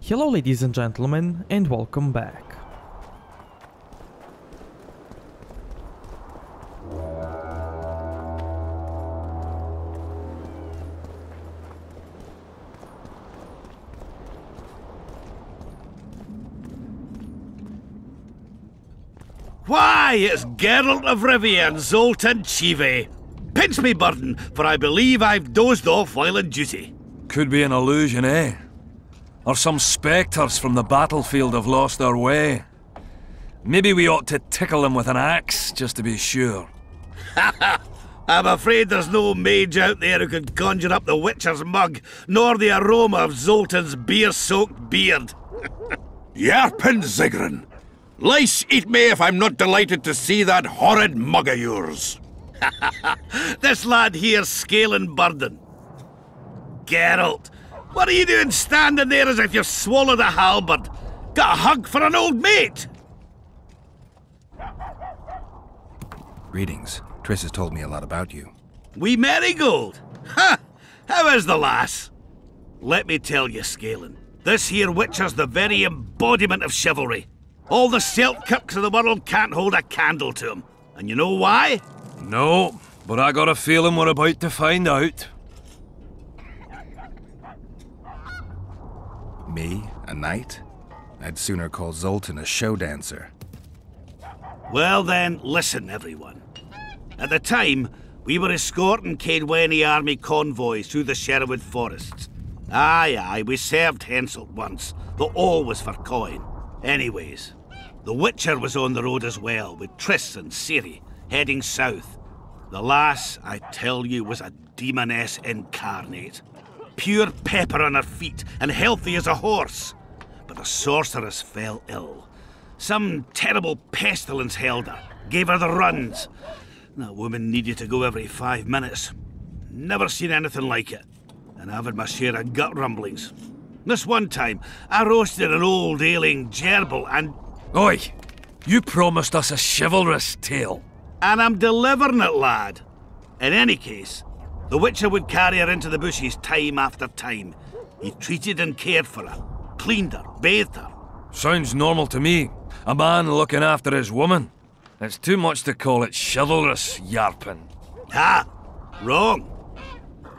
Hello ladies and gentlemen, and welcome back. Why, it's Geralt of Rivia and Zoltan Chive. Pinch me, Burden, for I believe I've dozed off while on duty. Could be an illusion, eh? Or some spectres from the battlefield have lost their way. Maybe we ought to tickle them with an axe, just to be sure. I'm afraid there's no mage out there who can conjure up the Witcher's mug, nor the aroma of Zoltan's beer-soaked beard. Yarpen Zigrin! Lice eat me if I'm not delighted to see that horrid mug of yours. This lad here's scaling Burden. Geralt, what are you doing standing there as if you've swallowed a halberd? Got a hug for an old mate? Greetings. Triss has told me a lot about you. Wee Marigold? Ha! How is the lass? Let me tell you, Scalen, this here Witcher's the very embodiment of chivalry. All the Selkirks of the world can't hold a candle to him. And you know why? No, but I got a feeling we're about to find out. Me? A knight? I'd sooner call Zoltan a show dancer. Well then, listen everyone. At the time, we were escorting Caedwene army convoys through the Sherwood forests. Aye, we served Henselt once, though all was for coin. Anyways, the Witcher was on the road as well, with Triss and Ciri, heading south. The lass, I tell you, was a demoness incarnate. Pure pepper on her feet, and healthy as a horse. But the sorceress fell ill. Some terrible pestilence held her, gave her the runs. That woman needed to go every 5 minutes. Never seen anything like it. And I've had my share of gut rumblings. This one time, I roasted an old ailing gerbil and... Oi! You promised us a chivalrous tale. And I'm delivering it, lad. In any case, the Witcher would carry her into the bushes time after time. He treated and cared for her, cleaned her, bathed her. Sounds normal to me. A man looking after his woman. It's too much to call it chivalrous, Yarpen. Ah, wrong.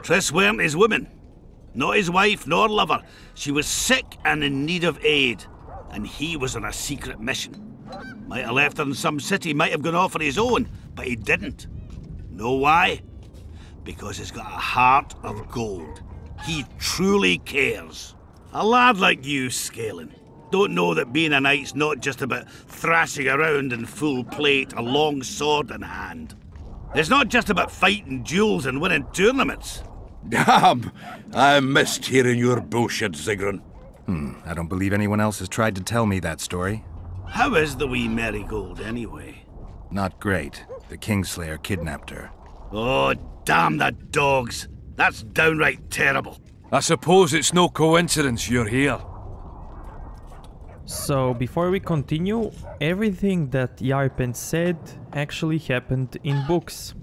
Triss weren't his woman. Not his wife nor lover. She was sick and in need of aid. And he was on a secret mission. Might have left her in some city, might have gone off on his own, but he didn't. Know why? Because he's got a heart of gold. He truly cares. A lad like you, Scalen, don't know that being a knight's not just about thrashing around in full plate, a long sword in hand. It's not just about fighting duels and winning tournaments. Damn! I missed hearing your bullshit, Zigrin. I don't believe anyone else has tried to tell me that story. How is the wee Marigold, anyway? Not great. The Kingslayer kidnapped her. Oh, damn the dogs. That's downright terrible. I suppose it's no coincidence you're here. So, before we continue, everything that Yarpen said actually happened in books.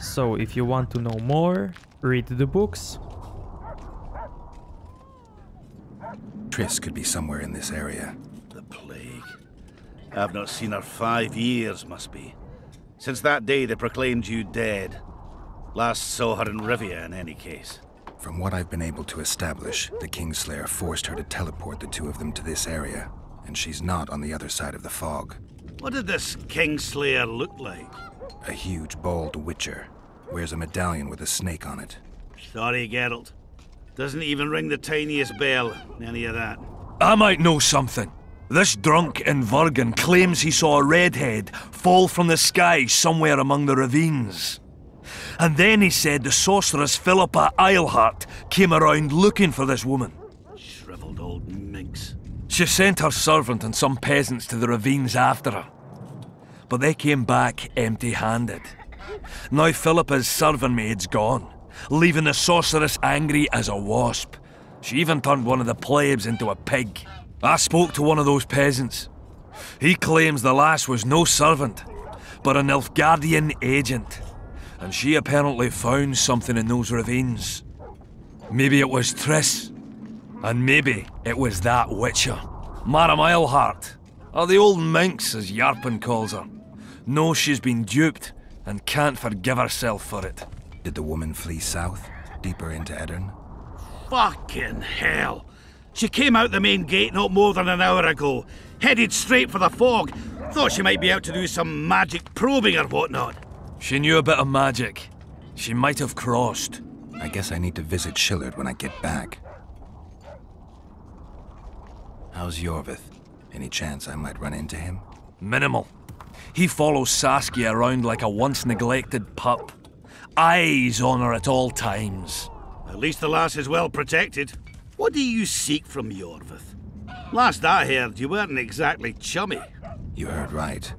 So, if you want to know more, read the books. Triss could be somewhere in this area. The plague. I've not seen her 5 years, must be. Since that day they proclaimed you dead. Last saw her in Rivia, in any case. From what I've been able to establish, the Kingslayer forced her to teleport the two of them to this area, and she's not on the other side of the fog. What did this Kingslayer look like? A huge, bald witcher. Wears a medallion with a snake on it. Sorry, Geralt. Doesn't even ring the tiniest bell, any of that. I might know something. This drunk in Vergen claims he saw a redhead fall from the sky somewhere among the ravines. And then he said the sorceress Philippa Eilhart came around looking for this woman. Shriveled old minx. She sent her servant and some peasants to the ravines after her. But they came back empty-handed. Now Philippa's serving maid's gone, leaving the sorceress angry as a wasp. She even turned one of the plebs into a pig. I spoke to one of those peasants. He claims the lass was no servant, but an Nilfgaardian agent. And she apparently found something in those ravines. Maybe it was Triss. And maybe it was that witcher, Mara Milehart, or the old minx as Yarpen calls her. Knows she's been duped and can't forgive herself for it. Did the woman flee south, deeper into Edirn? Fucking hell! She came out the main gate not more than an hour ago, headed straight for the fog. Thought she might be out to do some magic probing or whatnot. She knew a bit of magic. She might have crossed. I guess I need to visit Shillard when I get back. How's Yorvith? Any chance I might run into him? Minimal. He follows Saskia around like a once-neglected pup. Eyes on her at all times. At least the lass is well protected. What do you seek from Yorvith? Last I heard, you weren't exactly chummy. You heard right.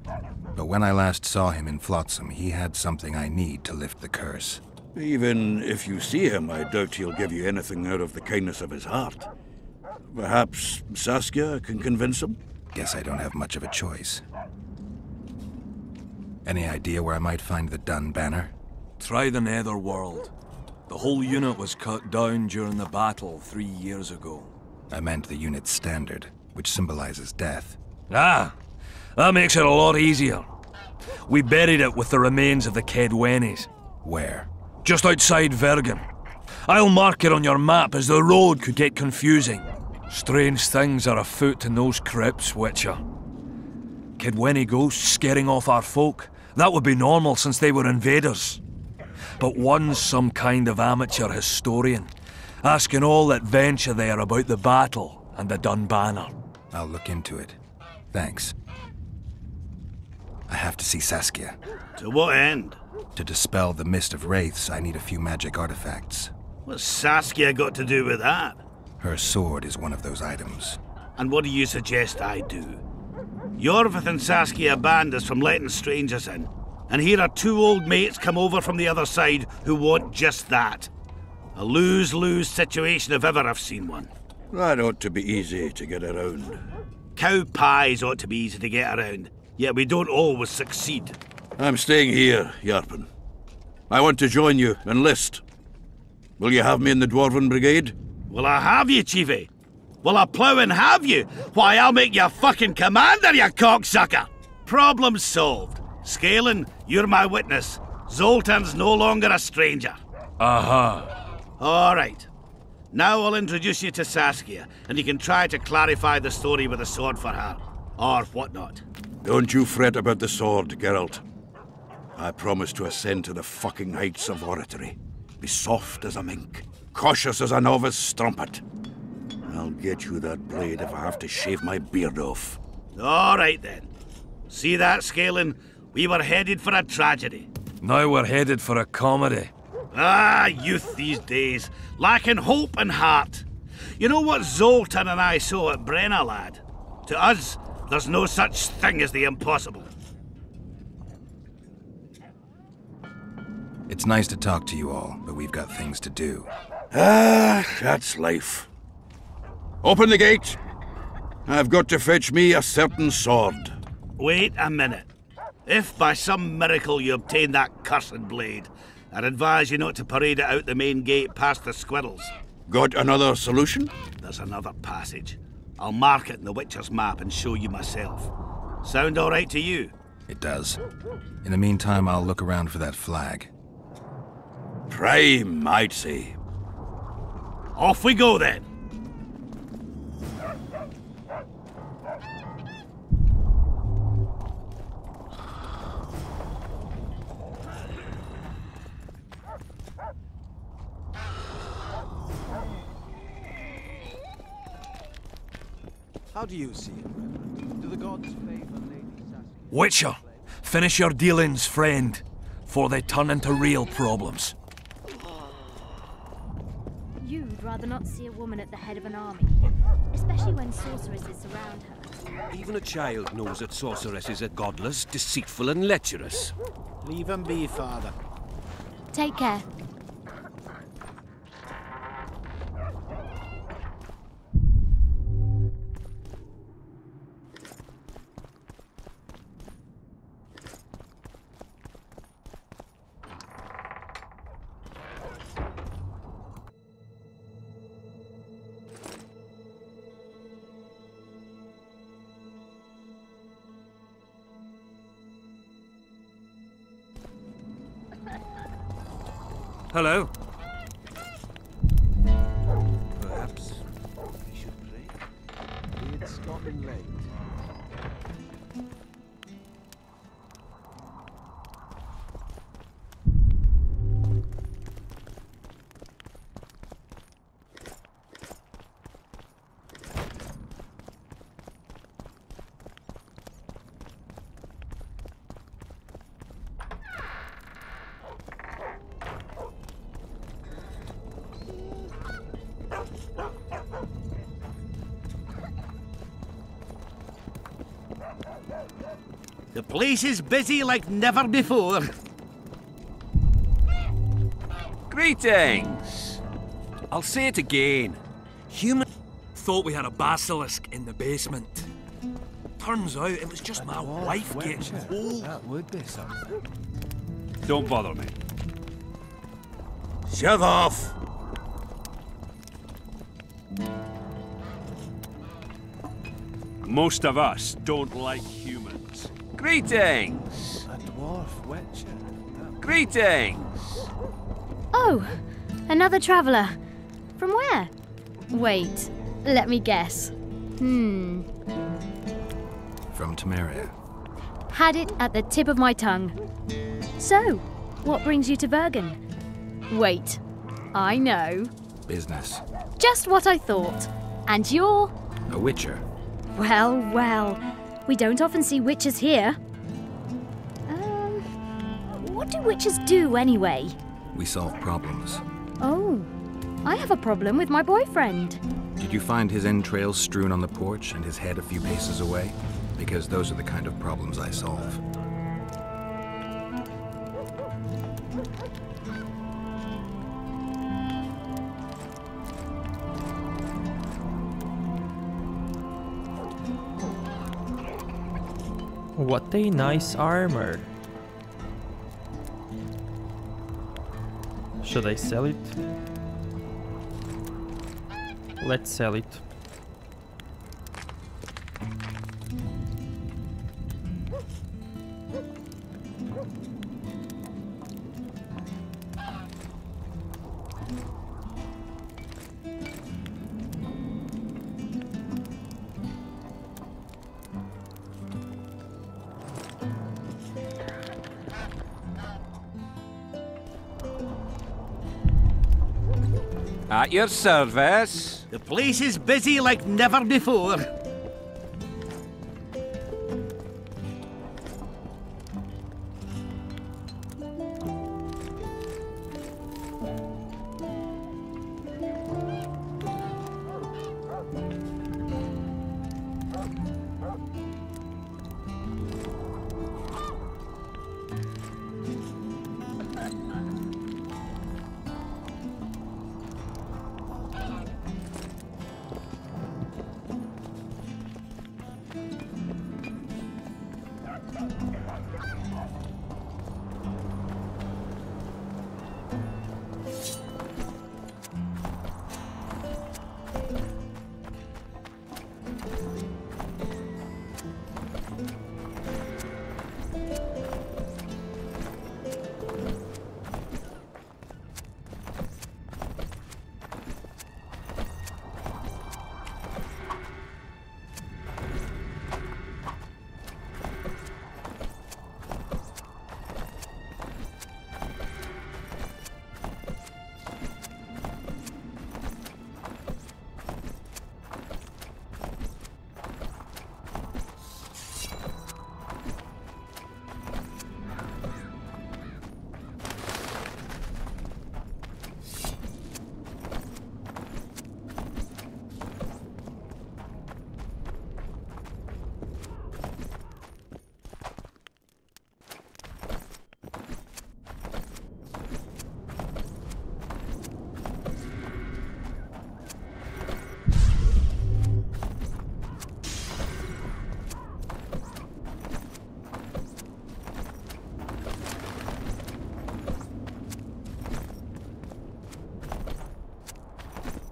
But when I last saw him in Flotsam, he had something I need to lift the curse. Even if you see him, I doubt he'll give you anything out of the kindness of his heart. Perhaps Saskia can convince him? Guess I don't have much of a choice. Any idea where I might find the Dun banner? Try the Netherworld. The whole unit was cut down during the battle 3 years ago. I meant the unit's standard, which symbolizes death. Ah, that makes it a lot easier. We buried it with the remains of the Kedwenis. Where? Just outside Vergen. I'll mark it on your map as the road could get confusing. Strange things are afoot in those crypts, Witcher. Kedweni ghosts scaring off our folk. That would be normal since they were invaders. But one's some kind of amateur historian, asking all that venture there about the battle and the Dun banner. I'll look into it. Thanks. I have to see Saskia. To what end? To dispel the mist of wraiths, I need a few magic artifacts. What's Saskia got to do with that? Her sword is one of those items. And what do you suggest I do? Yorvith and Saskia banned us from letting strangers in. And here are two old mates come over from the other side who want just that. A lose-lose situation if ever I've seen one. That ought to be easy to get around. Cow pies ought to be easy to get around, yet we don't always succeed. I'm staying here, Yarpen. I want to join you, enlist. Will you have me in the Dwarven Brigade? Will I have you, Chiefy? Will I plough and have you? Why, I'll make you fucking commander, you cocksucker! Problem solved. Scalan, you're my witness. Zoltan's no longer a stranger. Aha. All right. Now I'll introduce you to Saskia, and you can try to clarify the story with a sword for her. Or whatnot. Don't you fret about the sword, Geralt. I promise to ascend to the fucking heights of oratory. Be soft as a mink, cautious as a novice strumpet. I'll get you that blade if I have to shave my beard off. All right then. See that, Scalan? We were headed for a tragedy. Now we're headed for a comedy. Ah, youth these days, lacking hope and heart. You know what Zoltan and I saw at Brenna, lad? To us, there's no such thing as the impossible. It's nice to talk to you all, but we've got things to do. Ah, that's life. Open the gate. I've got to fetch me a certain sword. Wait a minute. If by some miracle you obtain that cursed blade, I'd advise you not to parade it out the main gate past the squirrels. Got another solution? There's another passage. I'll mark it in the Witcher's map and show you myself. Sound all right to you? It does. In the meantime, I'll look around for that flag. Prime, I'd say. Off we go then. How do you see it, Reverend? Do the gods favor Lady Saskia? Witcher, finish your dealings, friend, before they turn into real problems. You'd rather not see a woman at the head of an army, especially when sorceresses surround her. Even a child knows that sorceresses are godless, deceitful, and lecherous. Leave them be, Father. Take care. Hello. Perhaps we should pray. It's gotten late. The place is busy like never before. Greetings! I'll say it again. Human thought we had a basilisk in the basement. Turns out it was just my wife getting old. That would be something. Don't bother me. Shove off! Most of us don't like humans. Greetings! A dwarf witcher. Greetings! Oh, another traveller. From where? Wait, let me guess. From Temeria. Had it at the tip of my tongue. So, what brings you to Bergen? Wait, I know. Business. Just what I thought. And you're... A witcher. Well, well. We don't often see witches here. What do witches do anyway? We solve problems. Oh, I have a problem with my boyfriend. Did you find his entrails strewn on the porch and his head a few paces away? Because those are the kind of problems I solve. What a nice armor. Should I sell it? Let's sell it. At your service. The place is busy like never before.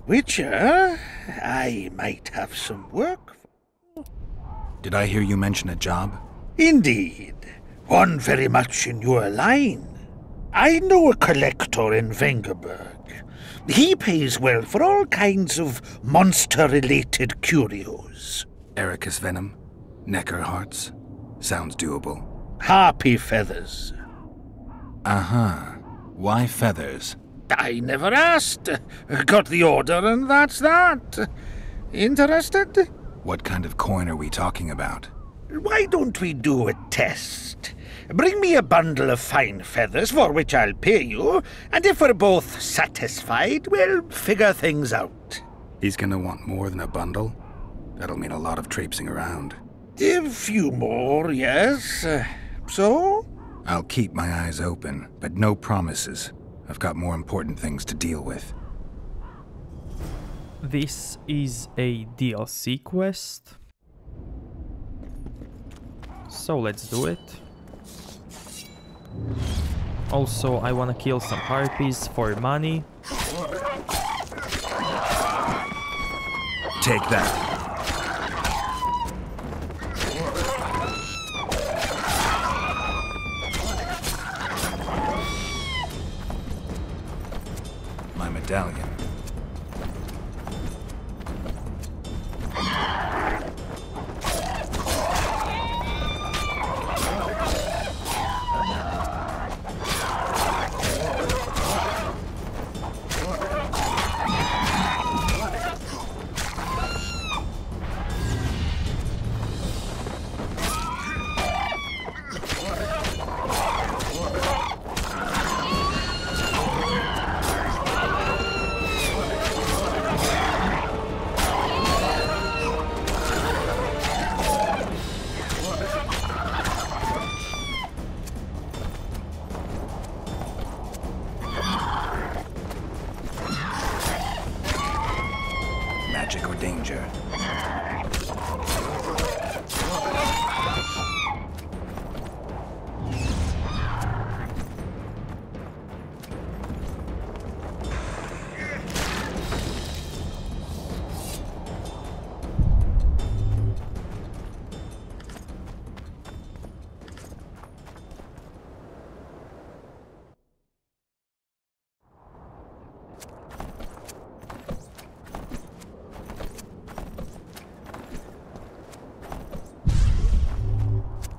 Witcher, I might have some work. Did I hear you mention a job? Indeed, one very much in your line. I know a collector in Vengerberg. He pays well for all kinds of monster-related curios. Ericus venom, Necker hearts. Sounds doable. Harpy feathers. Uh-huh. Why feathers? I never asked. Got the order and that's that. Interested? What kind of coin are we talking about? Why don't we do a test? Bring me a bundle of fine feathers for which I'll pay you, and if we're both satisfied, we'll figure things out. He's gonna want more than a bundle? That'll mean a lot of traipsing around. A few more, yes. So? I'll keep my eyes open, but no promises. I've got more important things to deal with. This is a DLC quest. So let's do it. Also, I wanna kill some harpies for money. Take that. My medallion. Magic or danger?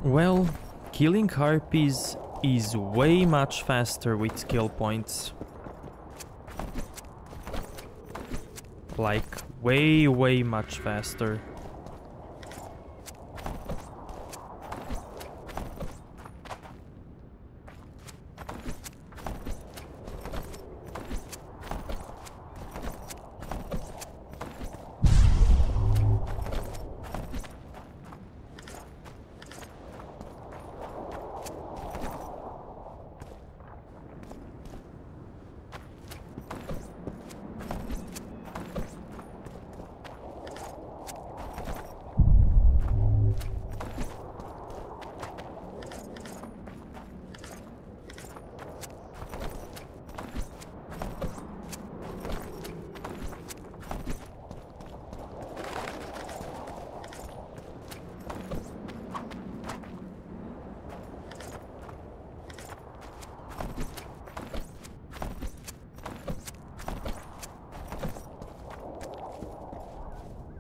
Well, killing harpies is way much faster with skill points. Like, way much faster.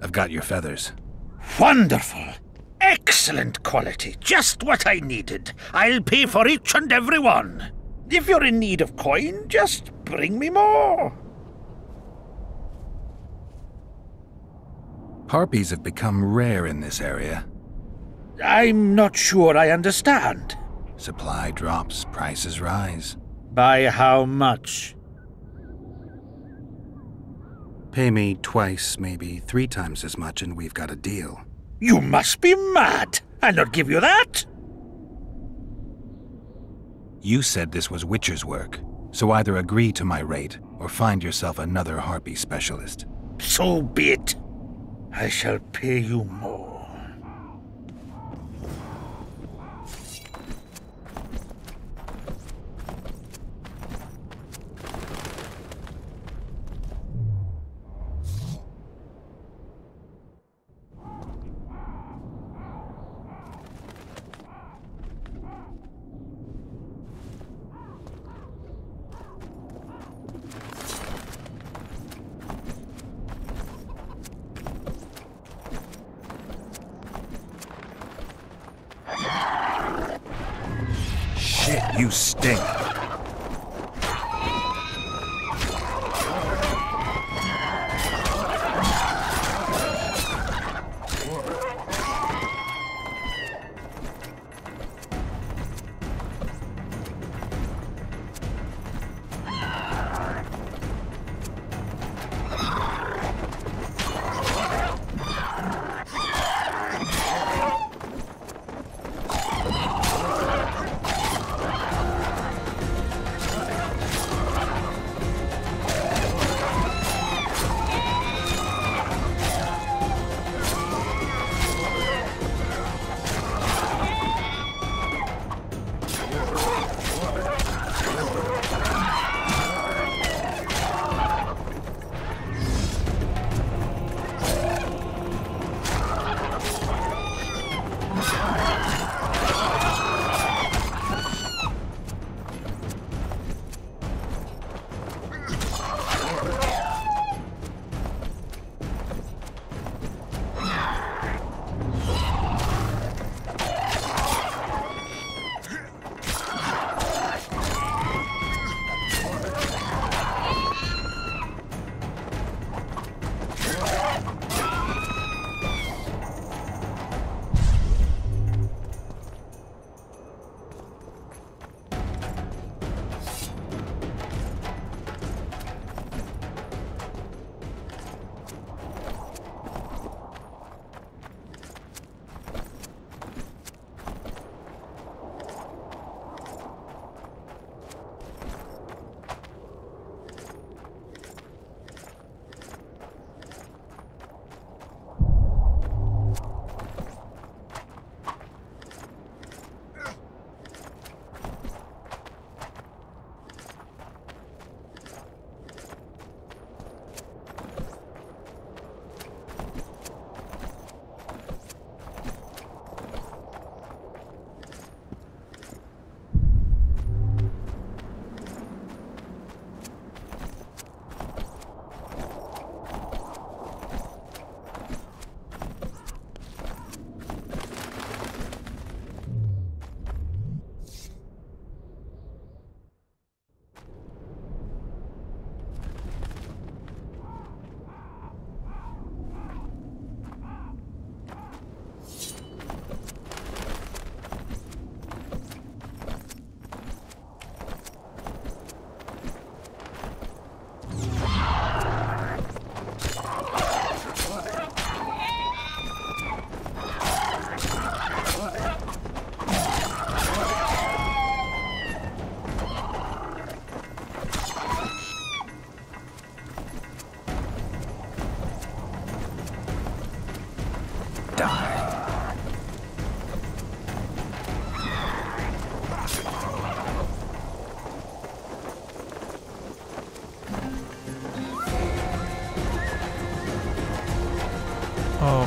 I've got your feathers. Wonderful. Excellent quality. Just what I needed. I'll pay for each and every one. If you're in need of coin, just bring me more. Harpies have become rare in this area. I'm not sure I understand. Supply drops, prices rise. By how much? Pay me twice, maybe 3 times as much, and we've got a deal. You must be mad! I'll not give you that! You said this was Witcher's work, so either agree to my rate, or find yourself another harpy specialist. So be it. I shall pay you more. You stink.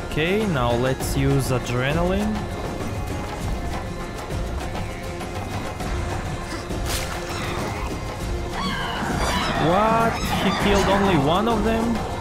Okay, now let's use adrenaline. What? He killed only one of them?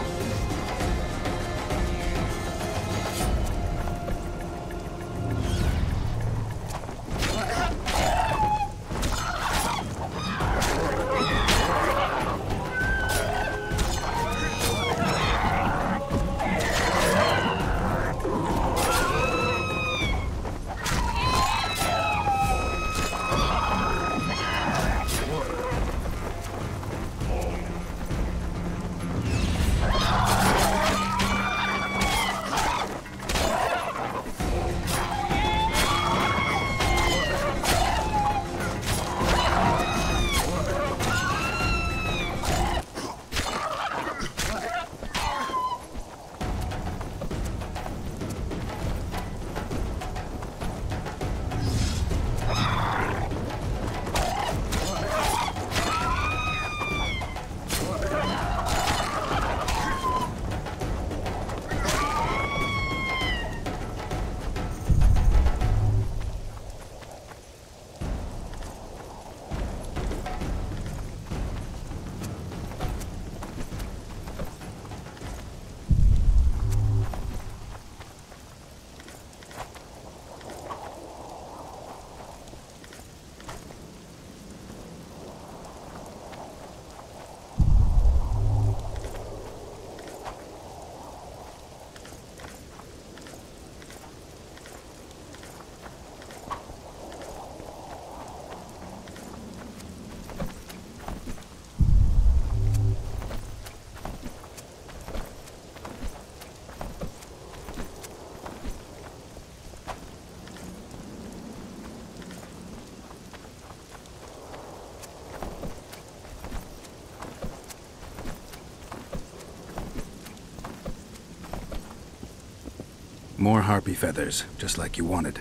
More harpy feathers, just like you wanted.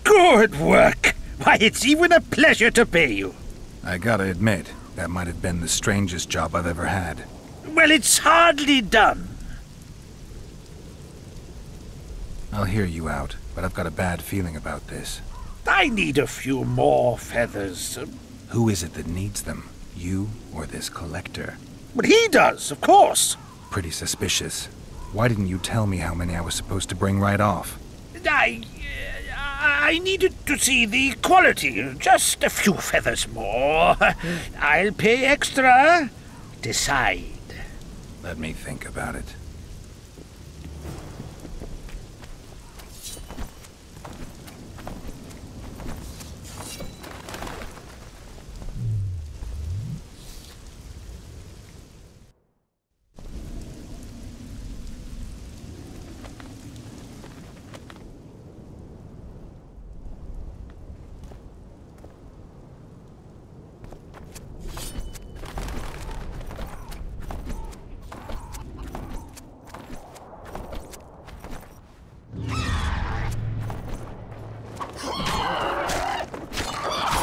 Good work! Why, it's even a pleasure to pay you. I gotta admit, that might have been the strangest job I've ever had. Well, it's hardly done. I'll hear you out, but I've got a bad feeling about this. I need a few more feathers. Who is it that needs them? You or this collector? But he does, of course. Pretty suspicious. Why didn't you tell me how many I was supposed to bring right off? I needed to see the quality. Just a few feathers more. I'll pay extra. Decide. Let me think about it.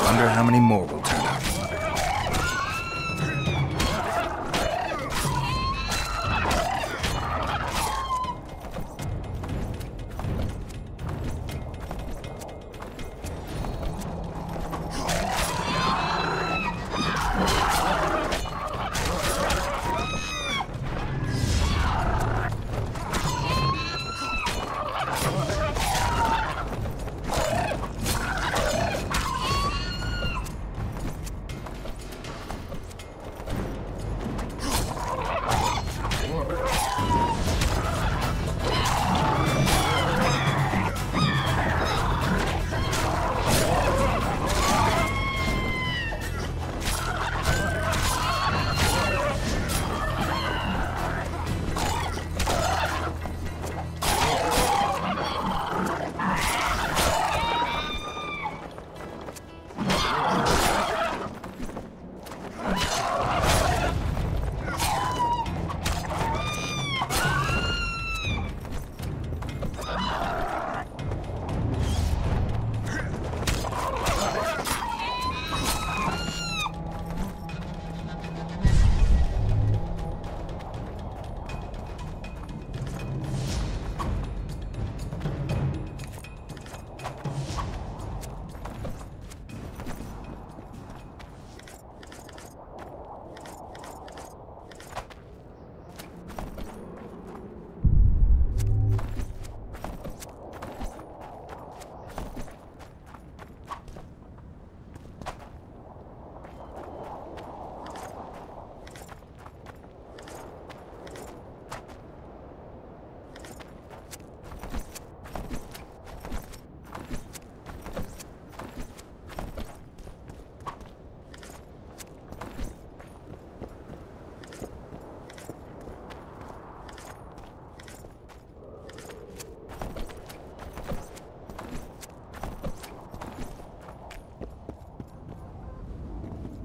Wonder how many more will turn up.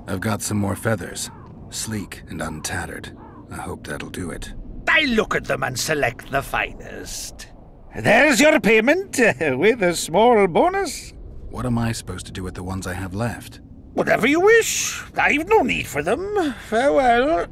I've got some more feathers. Sleek and untattered. I hope that'll do it. I look at them and select the finest. There's your payment, with a small bonus. What am I supposed to do with the ones I have left? Whatever you wish. I've no need for them. Farewell.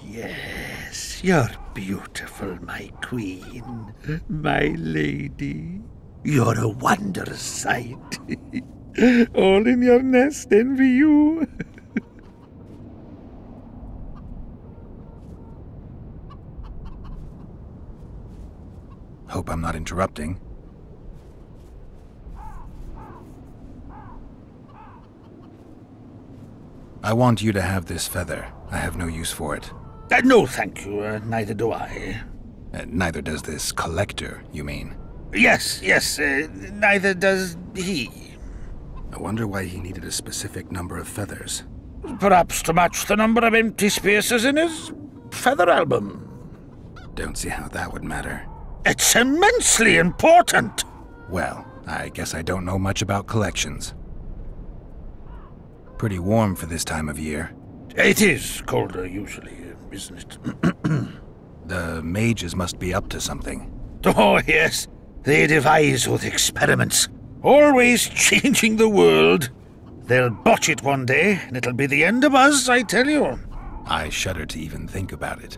Yes, you're beautiful, my queen, my lady. You're a wondrous sight. All in your nest envy you. Hope I'm not interrupting. I want you to have this feather. I have no use for it. No, thank you. Neither do I. Neither does this collector, you mean? Yes, neither does he. I wonder why he needed a specific number of feathers. Perhaps to match the number of empty spaces in his feather album. Don't see how that would matter. It's immensely important. Well, I guess I don't know much about collections. Pretty warm for this time of year. It is colder usually, isn't it? The mages must be up to something. Oh, yes. They devise those experiments. Always changing the world. They'll botch it one day, and it'll be the end of us, I tell you. I shudder to even think about it.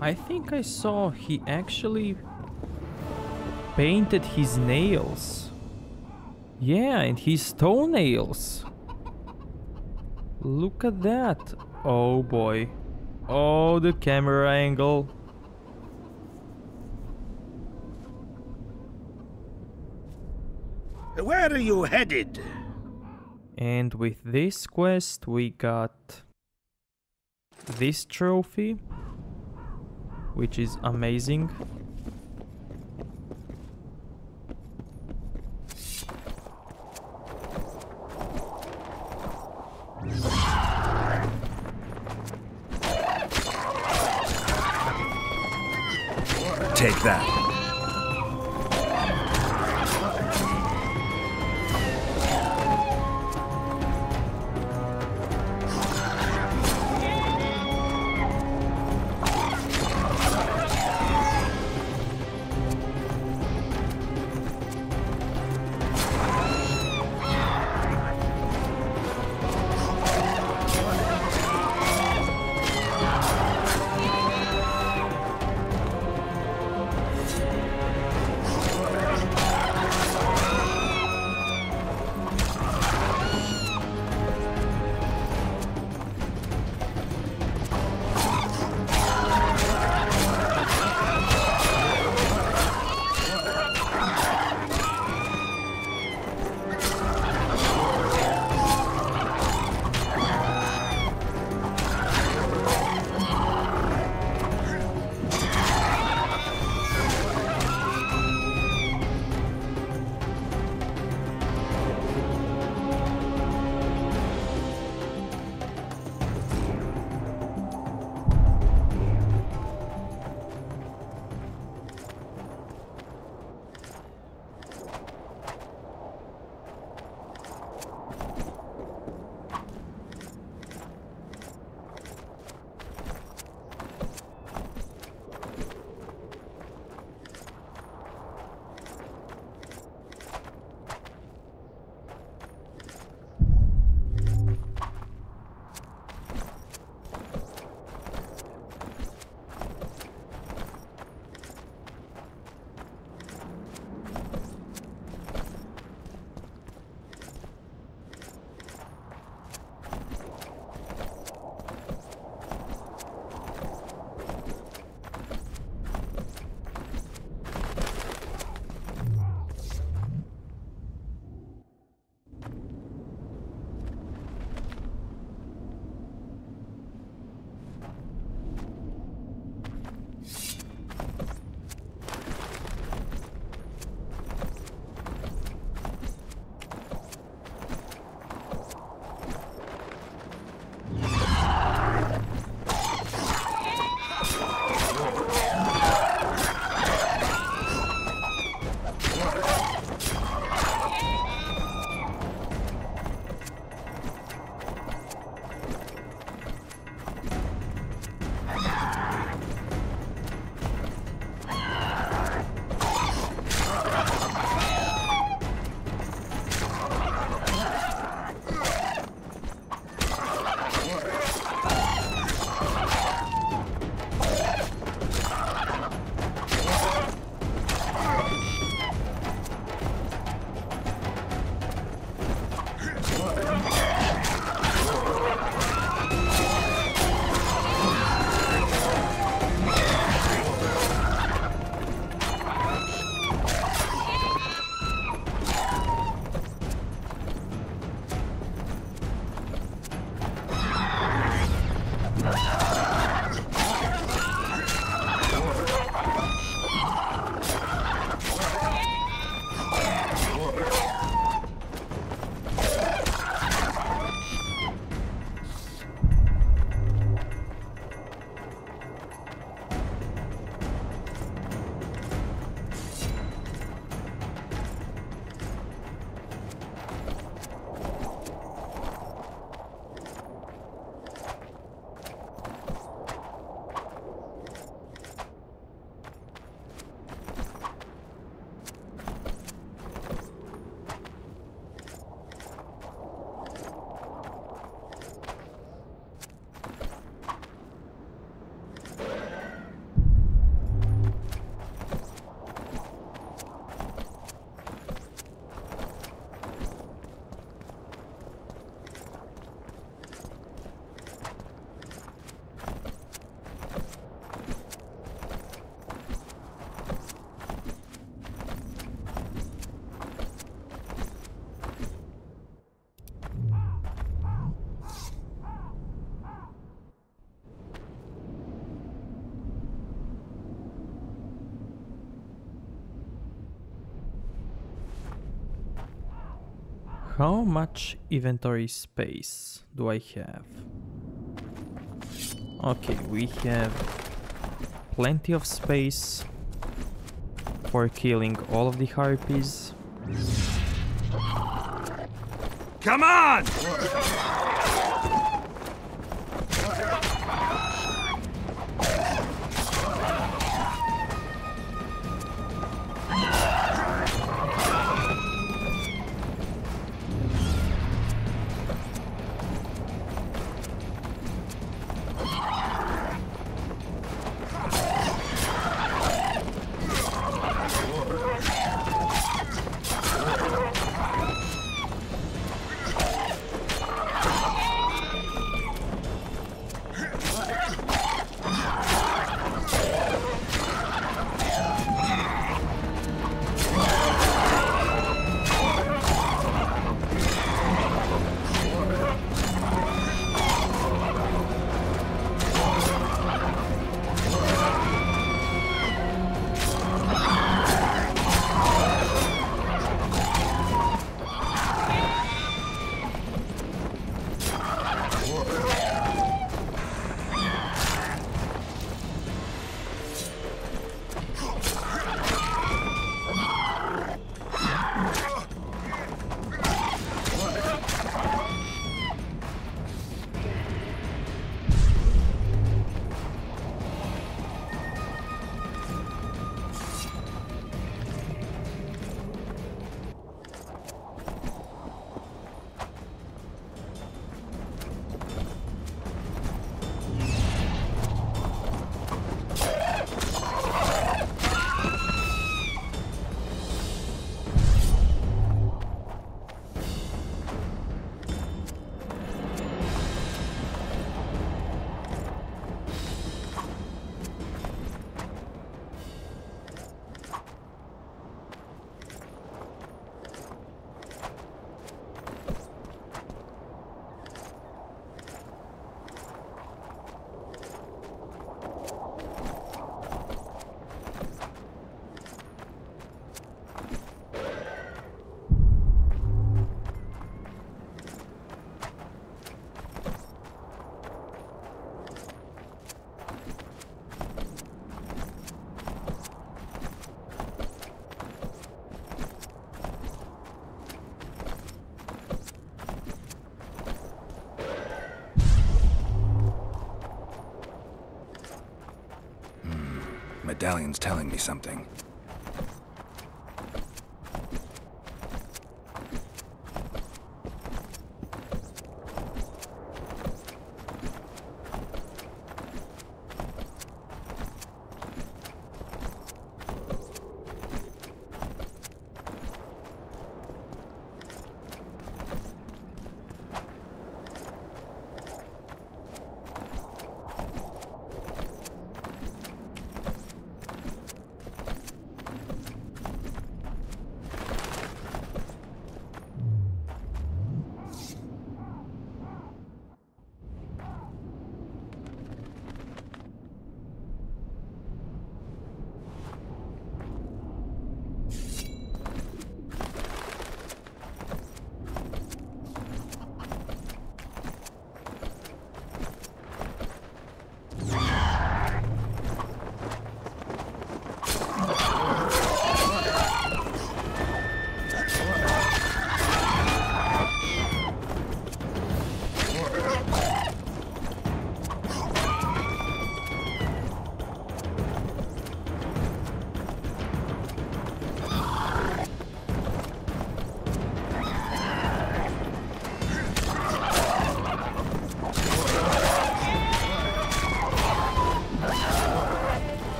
I think I saw he actually painted his nails. Yeah, and his toenails. Look at that. Oh boy. Oh, the camera angle. Where are you headed? And with this quest we got this trophy, which is amazing. Take that. How much inventory space do I have? Okay, we have plenty of space for killing all of the harpies. Come on! Medallion's telling me something.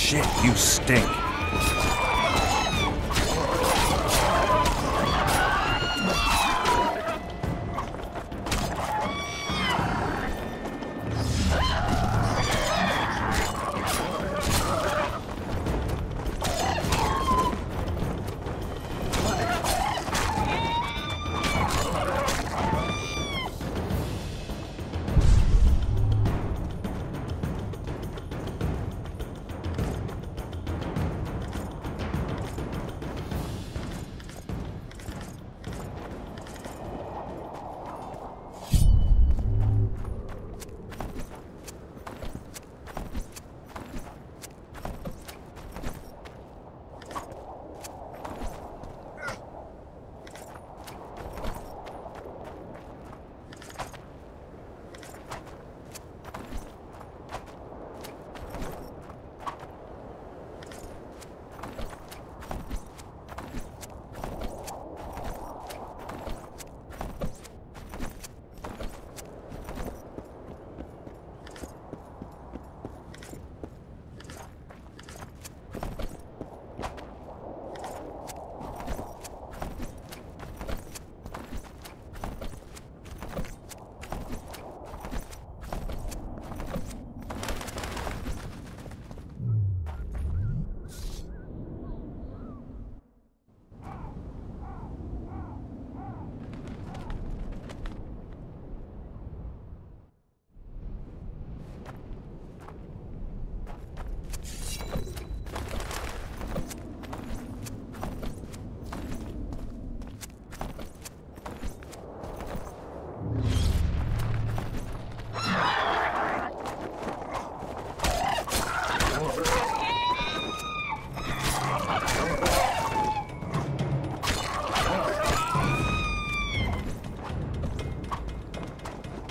Shit, you stink.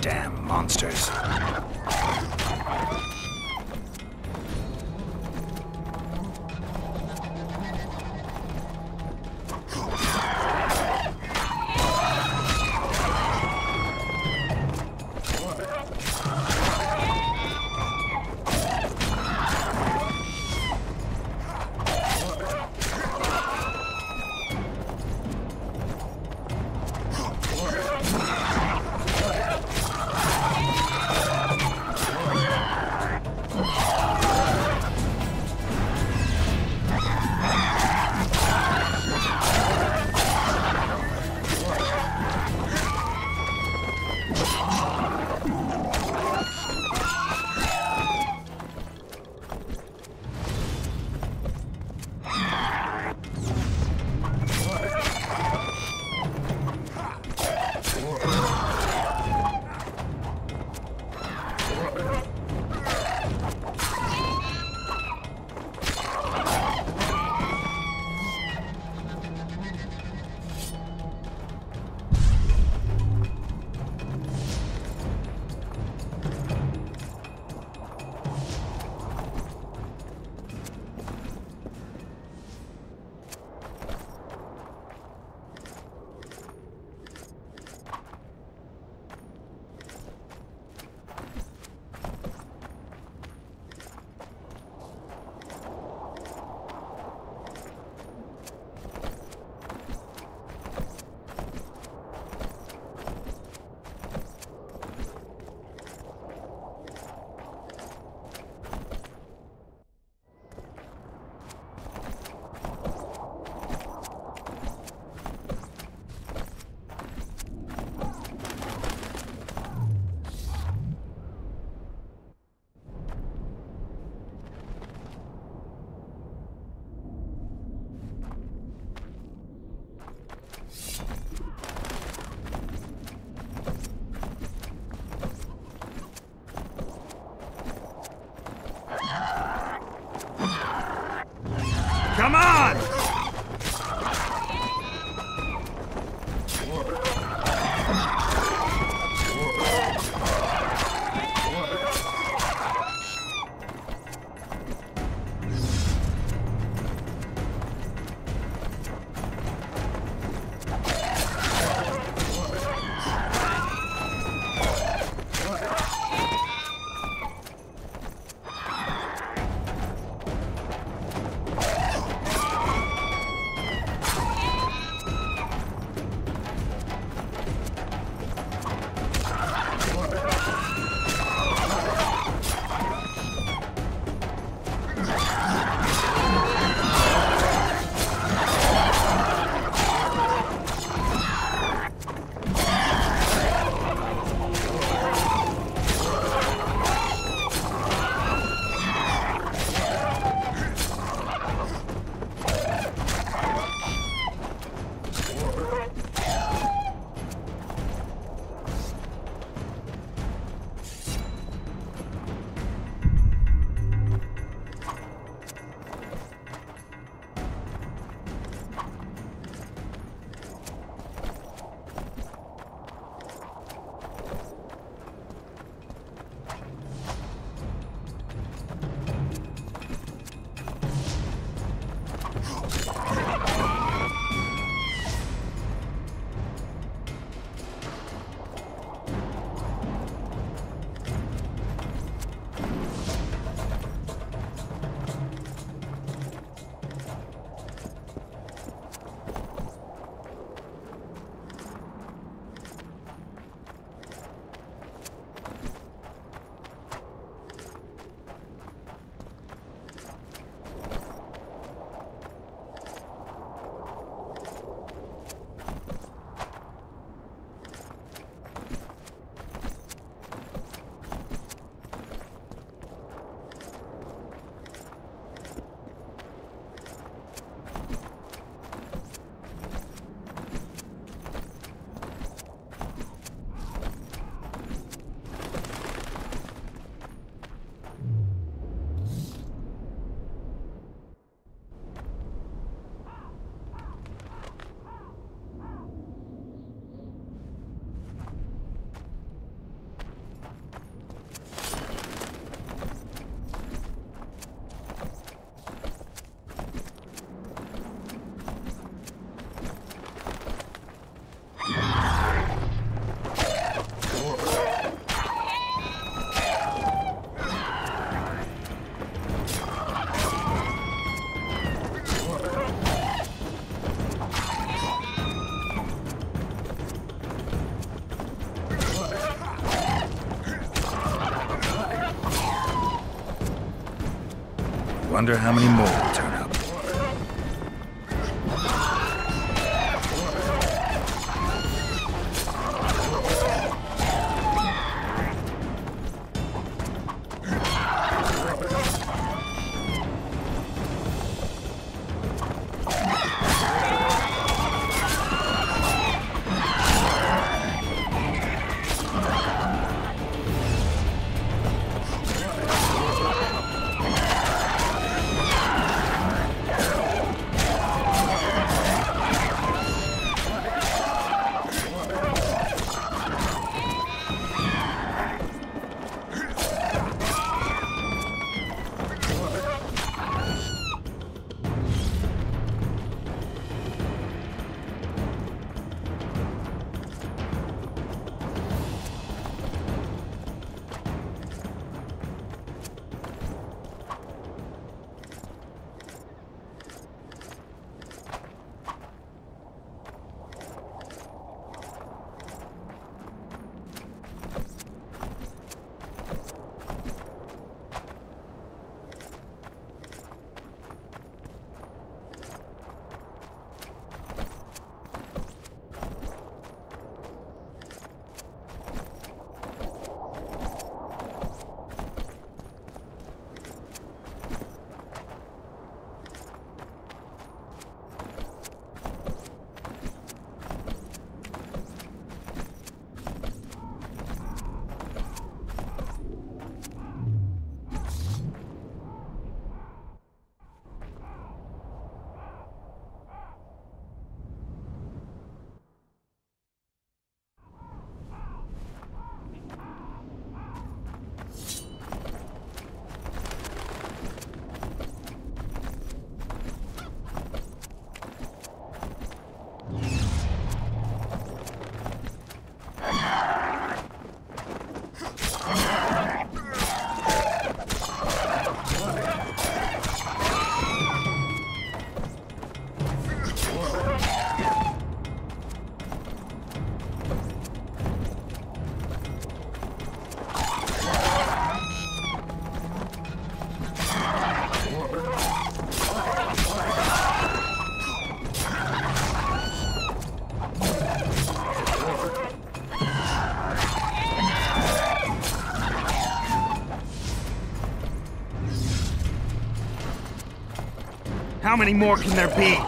Damn monsters. Wonder how many more will turn up. How many more can there be?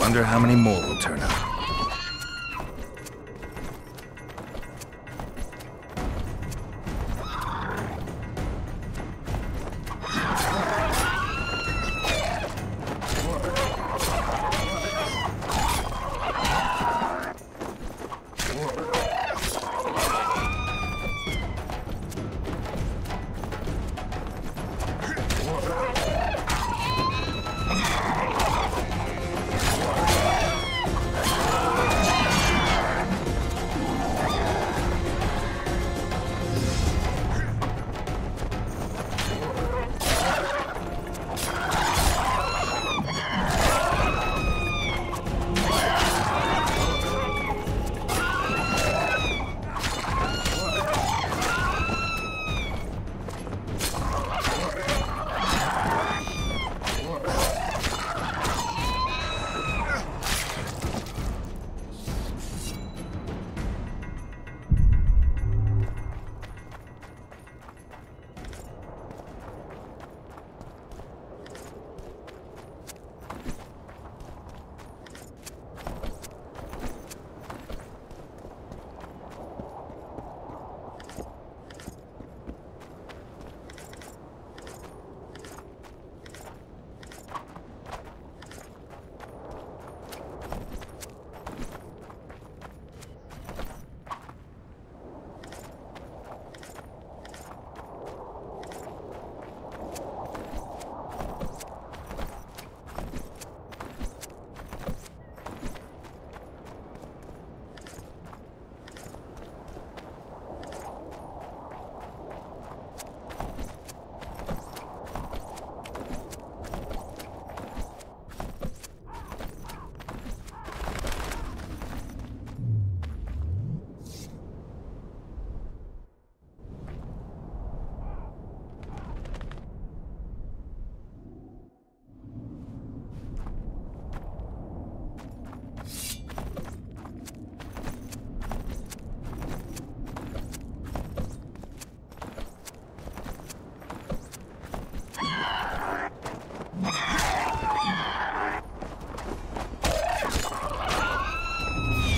Wonder how many more will turn up.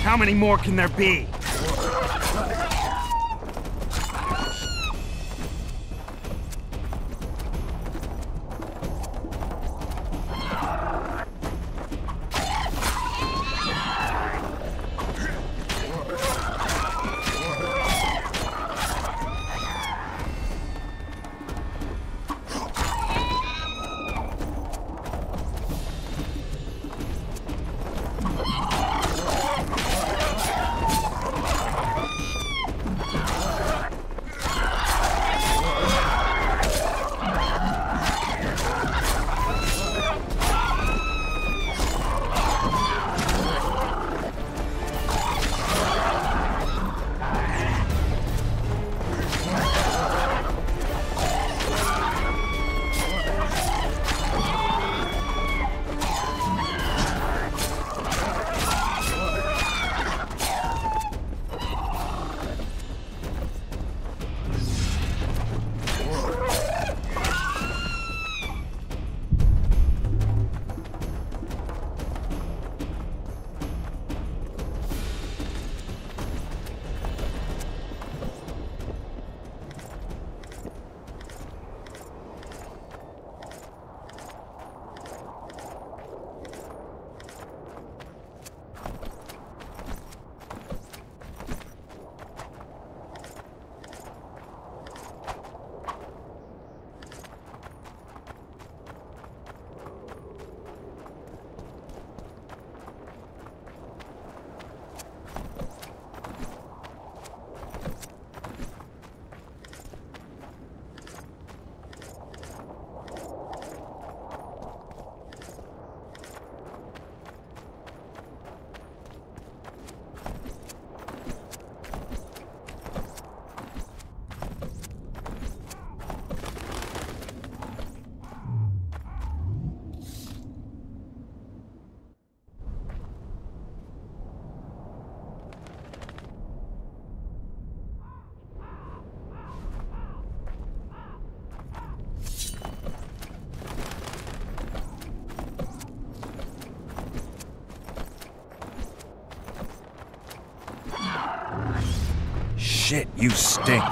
How many more can there be? Shit, you stink.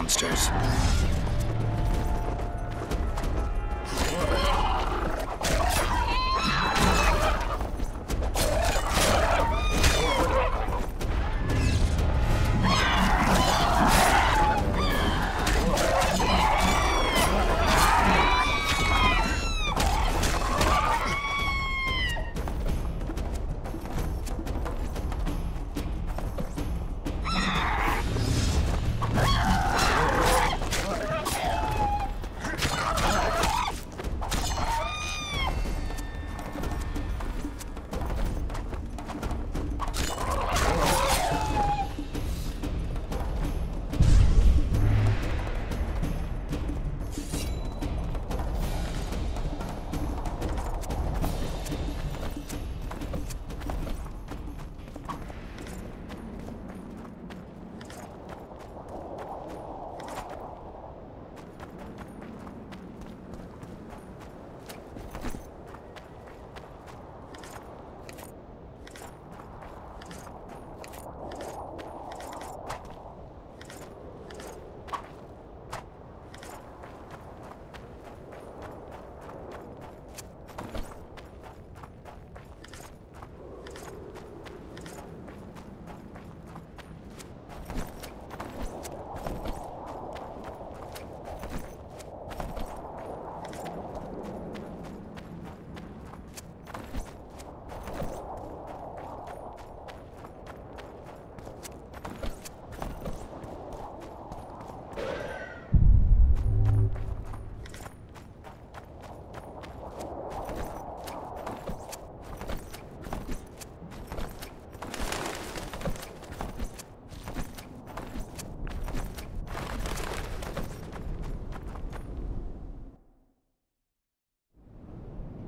Monsters.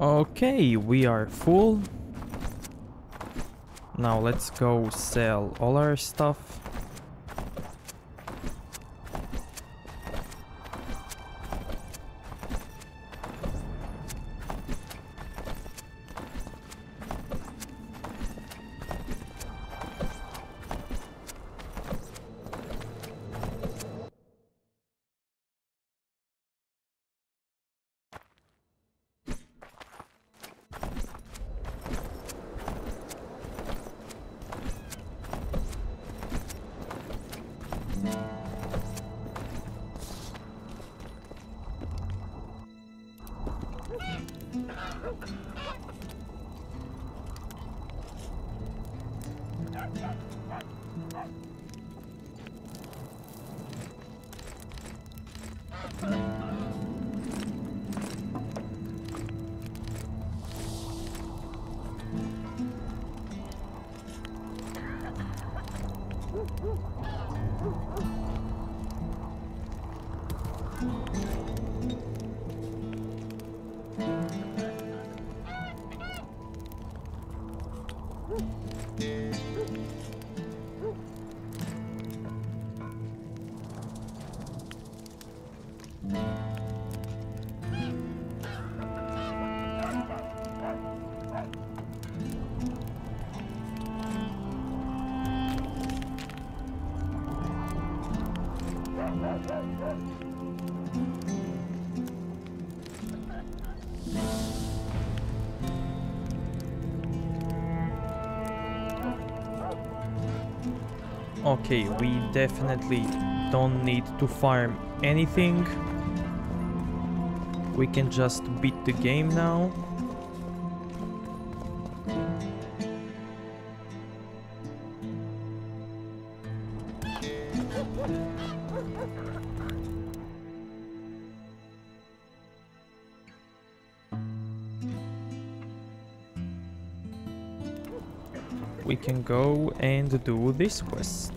Okay, we are full. Now let's go sell all our stuff. Okay, we definitely don't need to farm anything. We can just beat the game now. We can go and do this quest.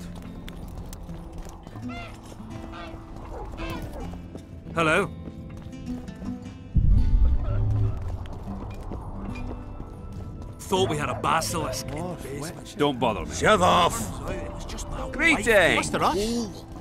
Hello? Thought we had a basilisk in the basement. Don't bother me. Shut off! Greetings! What's the rush?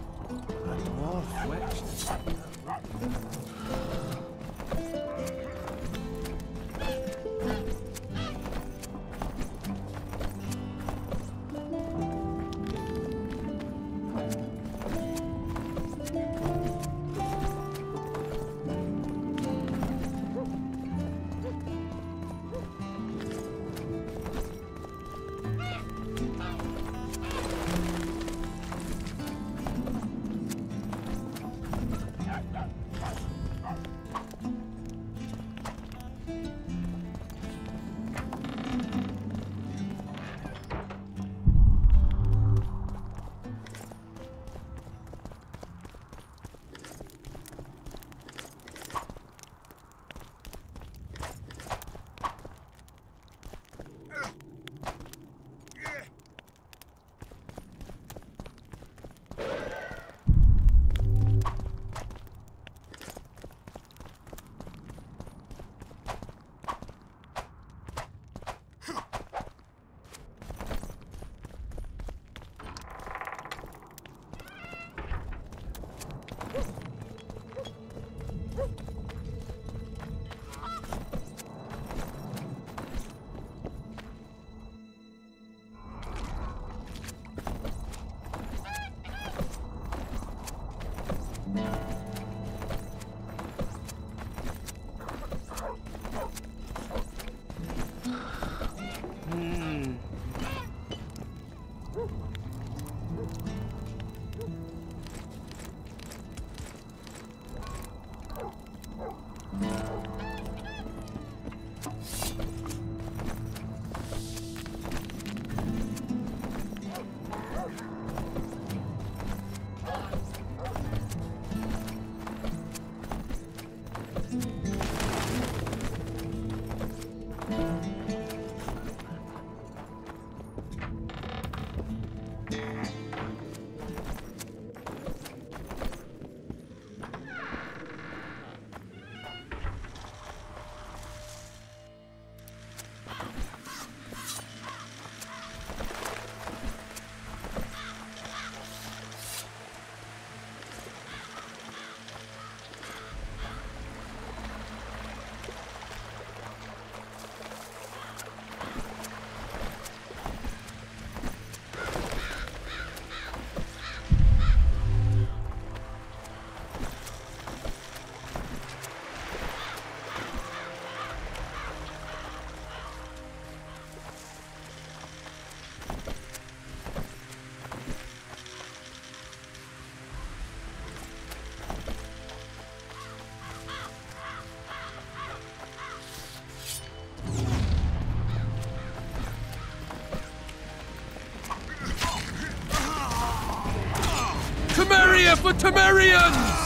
here for Temerians!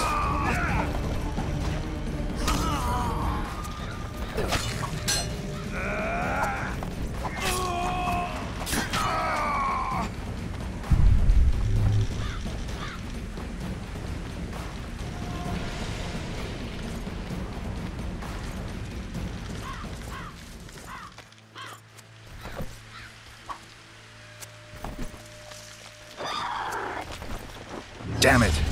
Damn it!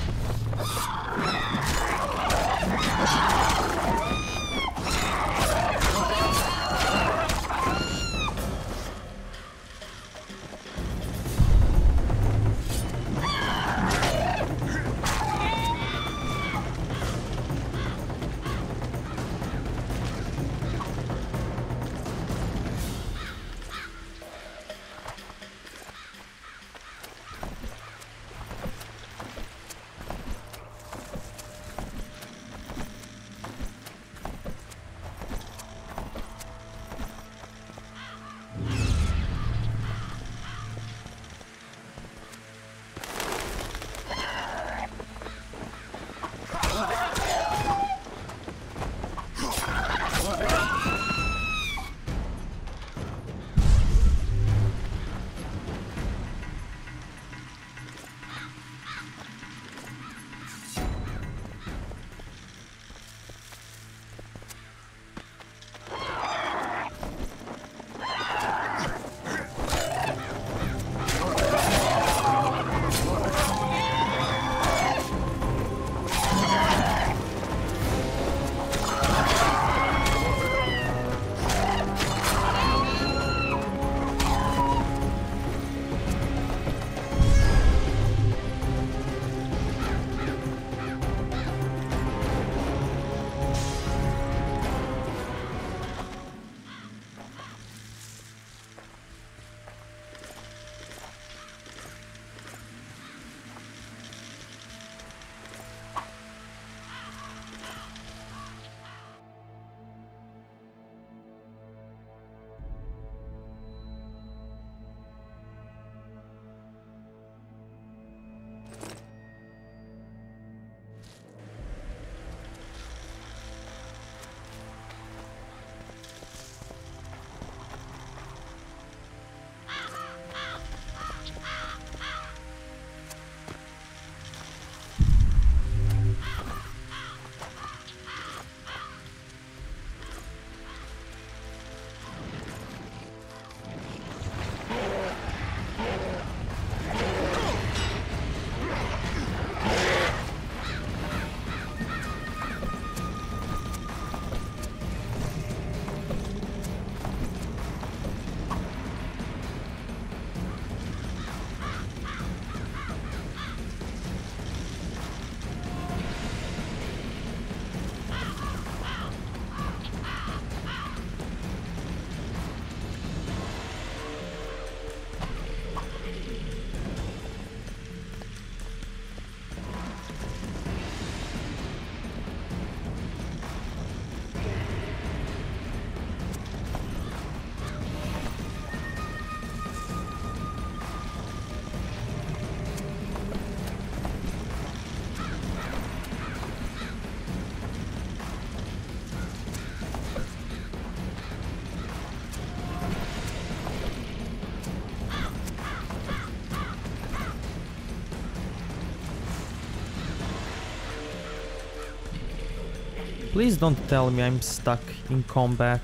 Please don't tell me I'm stuck in combat.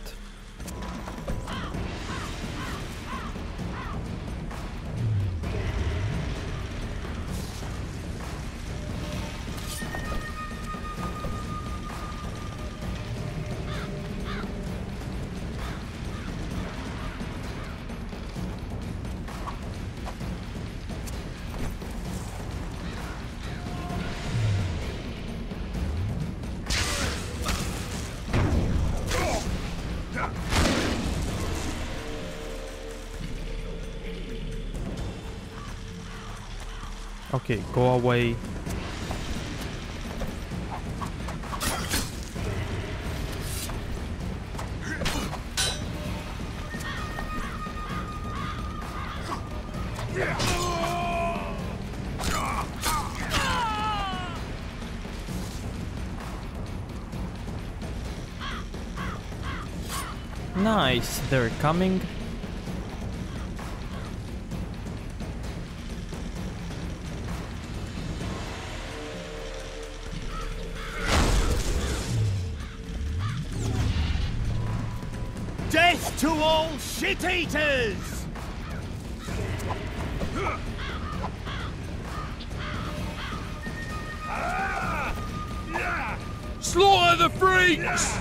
Okay, go away. Nice, they're coming. Death to all shit-eaters! Slaughter the freaks!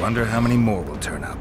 Wonder how many more will turn up.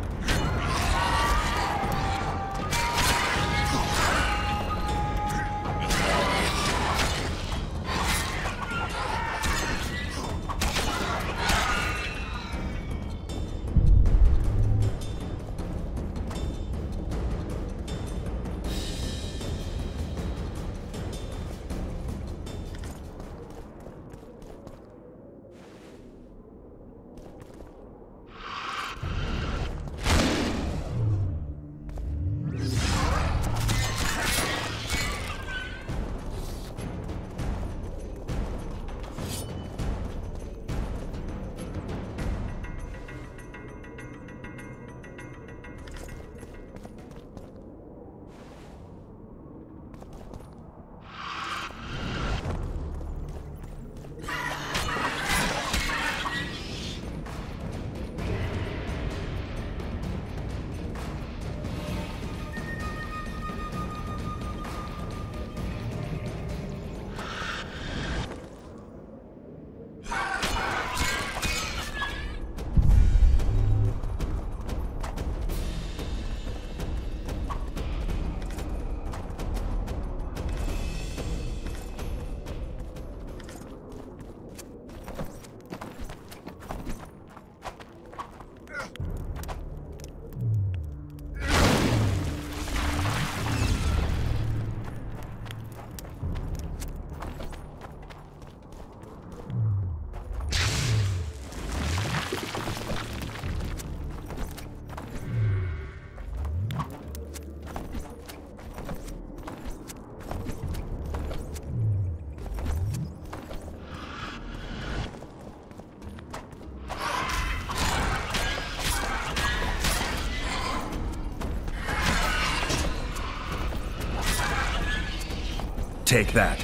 Take that.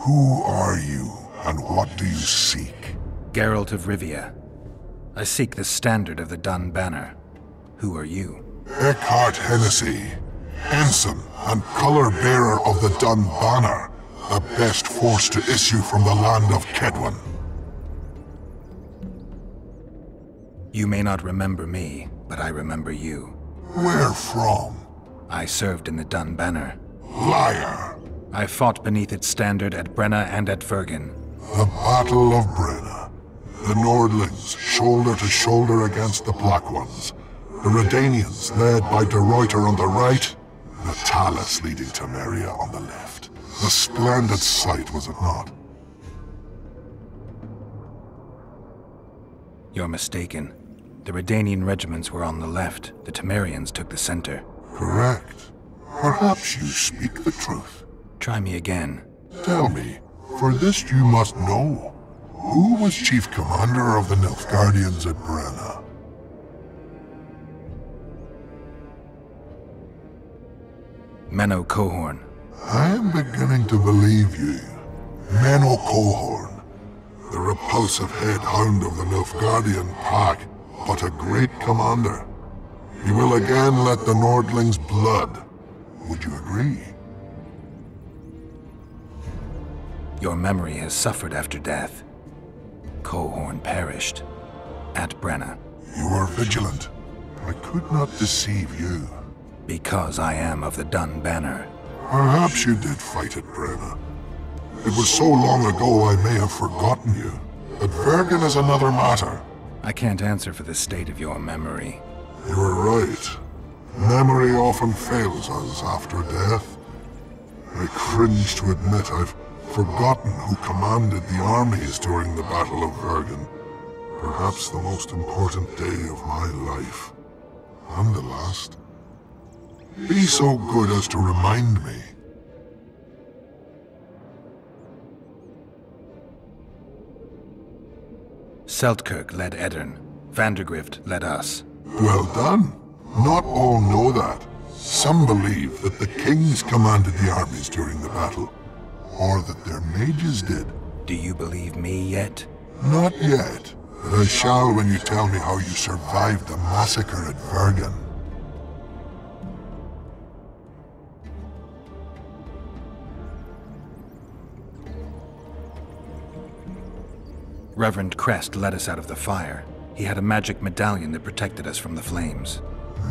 Who are you, and what do you seek? Geralt of Rivia. I seek the standard of the Dun Banner. Who are you? Eckhart Hennessy, ensign and color-bearer of the Dun Banner, the best force to issue from the land of Kedwen. You may not remember me, but I remember you. Where from? I served in the Dun Banner. Liar! I fought beneath its standard at Brenna and at Vergen. The Battle of Brenna. The Nordlings, shoulder to shoulder against the Black Ones. The Redanians, led by De Ruyter on the right. The Talus leading Temeria on the left. A splendid sight, was it not? You're mistaken. The Redanian regiments were on the left. The Temerians took the center. Correct. Perhaps you speak the truth. Try me again. Tell me, for this you must know. Who was chief commander of the Nilfgaardians at Brenna? Menno Cohorn. I am beginning to believe you. Menno Cohorn, the repulsive head hound of the Nilfgaardian pack, but a great commander. You will again let the Nordlings' blood. Would you agree? Your memory has suffered after death. Cohorn perished. At Brenna. You are vigilant. I could not deceive you. Because I am of the Dun Banner. Perhaps you did fight at Brenna. It was so long ago I may have forgotten you. But Vergen is another matter. I can't answer for the state of your memory. You are right. Memory often fails us after death. I cringe to admit I've forgotten who commanded the armies during the Battle of Vergen. Perhaps the most important day of my life. And the last. Be so good as to remind me. Seltkirk led Eddern. Vandergrift led us. Well done. Not all know that. Some believe that the kings commanded the armies during the battle, or that their mages did. Do you believe me yet? Not yet, but I shall when you tell me how you survived the massacre at Vergen. Reverend Crest led us out of the fire. He had a magic medallion that protected us from the flames.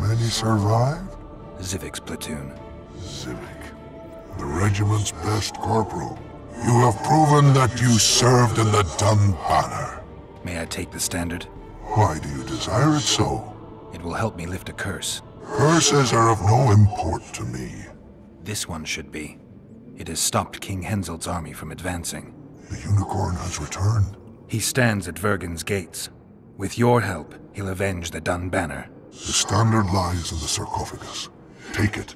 Many survived? Zivik's platoon. Zivik, the regiment's best corporal. You have proven that you served in the Dun Banner. May I take the standard? Why do you desire it so? It will help me lift a curse. Curses are of no import to me. This one should be. It has stopped King Henselt's army from advancing. The unicorn has returned. He stands at Vergen's gates. With your help, he'll avenge the Dun Banner. The standard lies in the sarcophagus. Take it.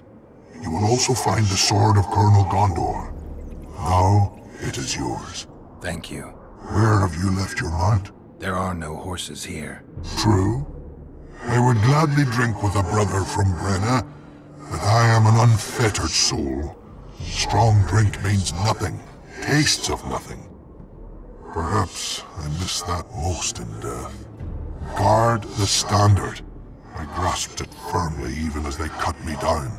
You will also find the sword of Colonel Gondor. Now, it is yours. Thank you. Where have you left your mount? There are no horses here. True. I would gladly drink with a brother from Brenna, but I am an unfettered soul. Strong drink means nothing, tastes of nothing. Perhaps I miss that most in death. Guard the standard. I grasped it firmly even as they cut me down.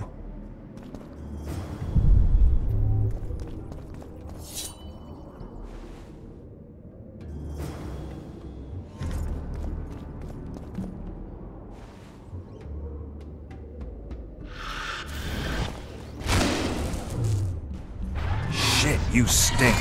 Shit, you stink.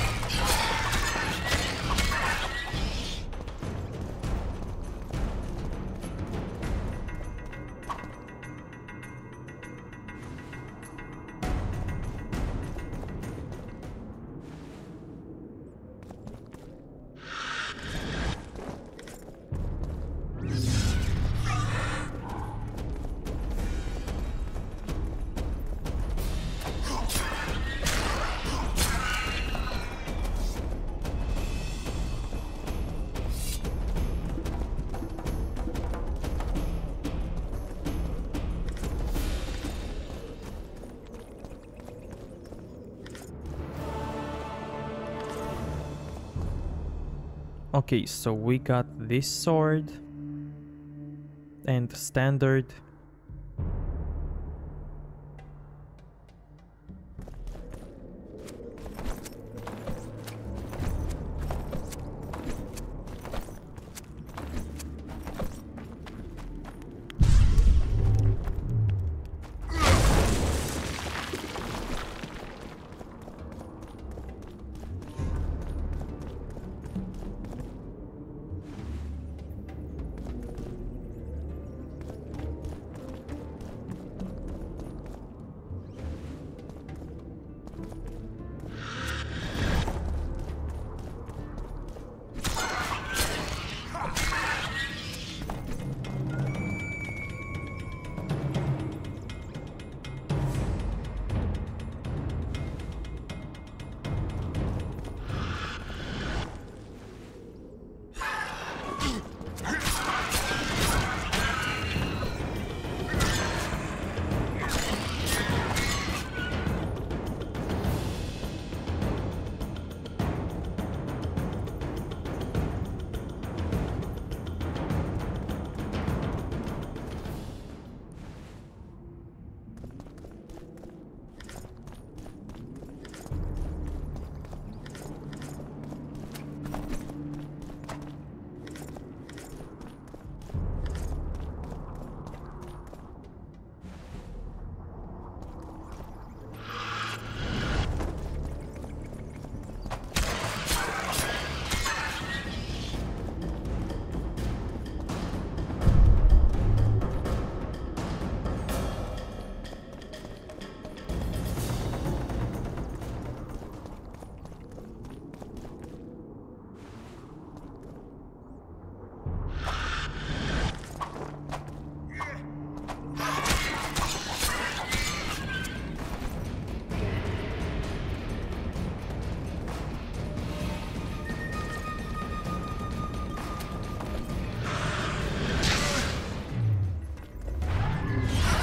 Okay, so we got this sword and standard.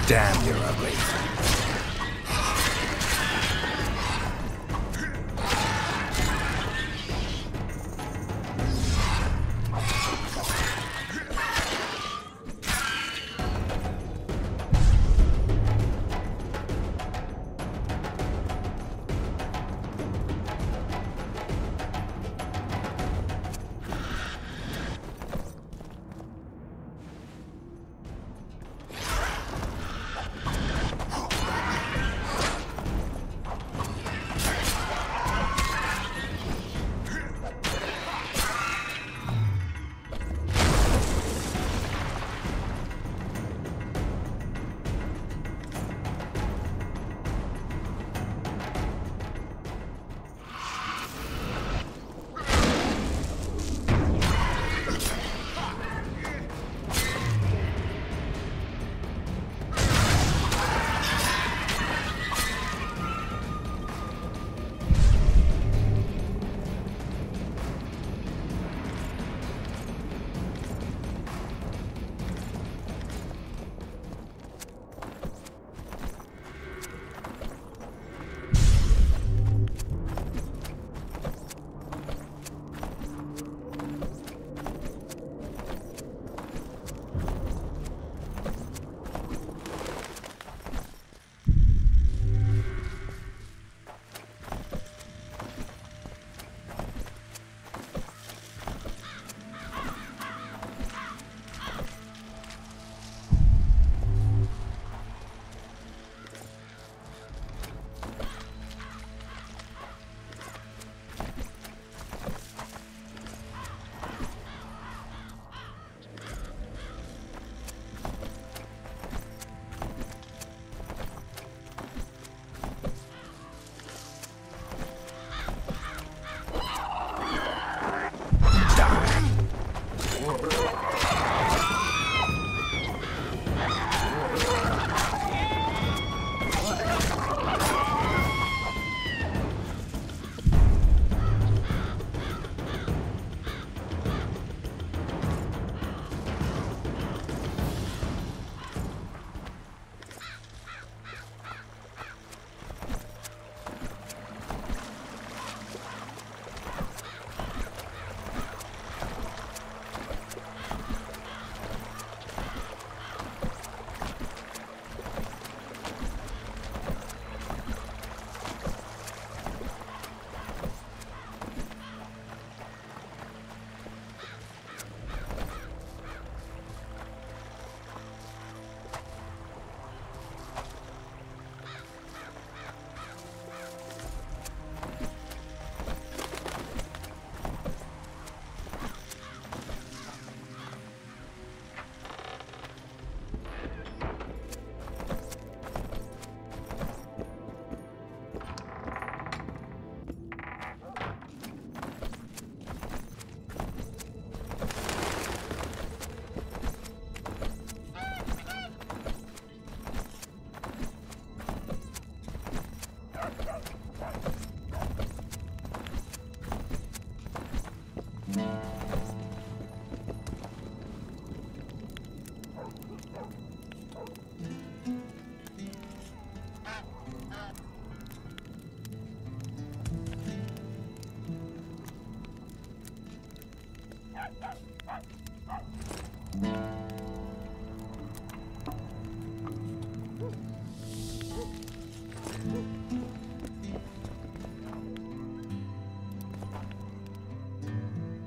Damn, you're ugly.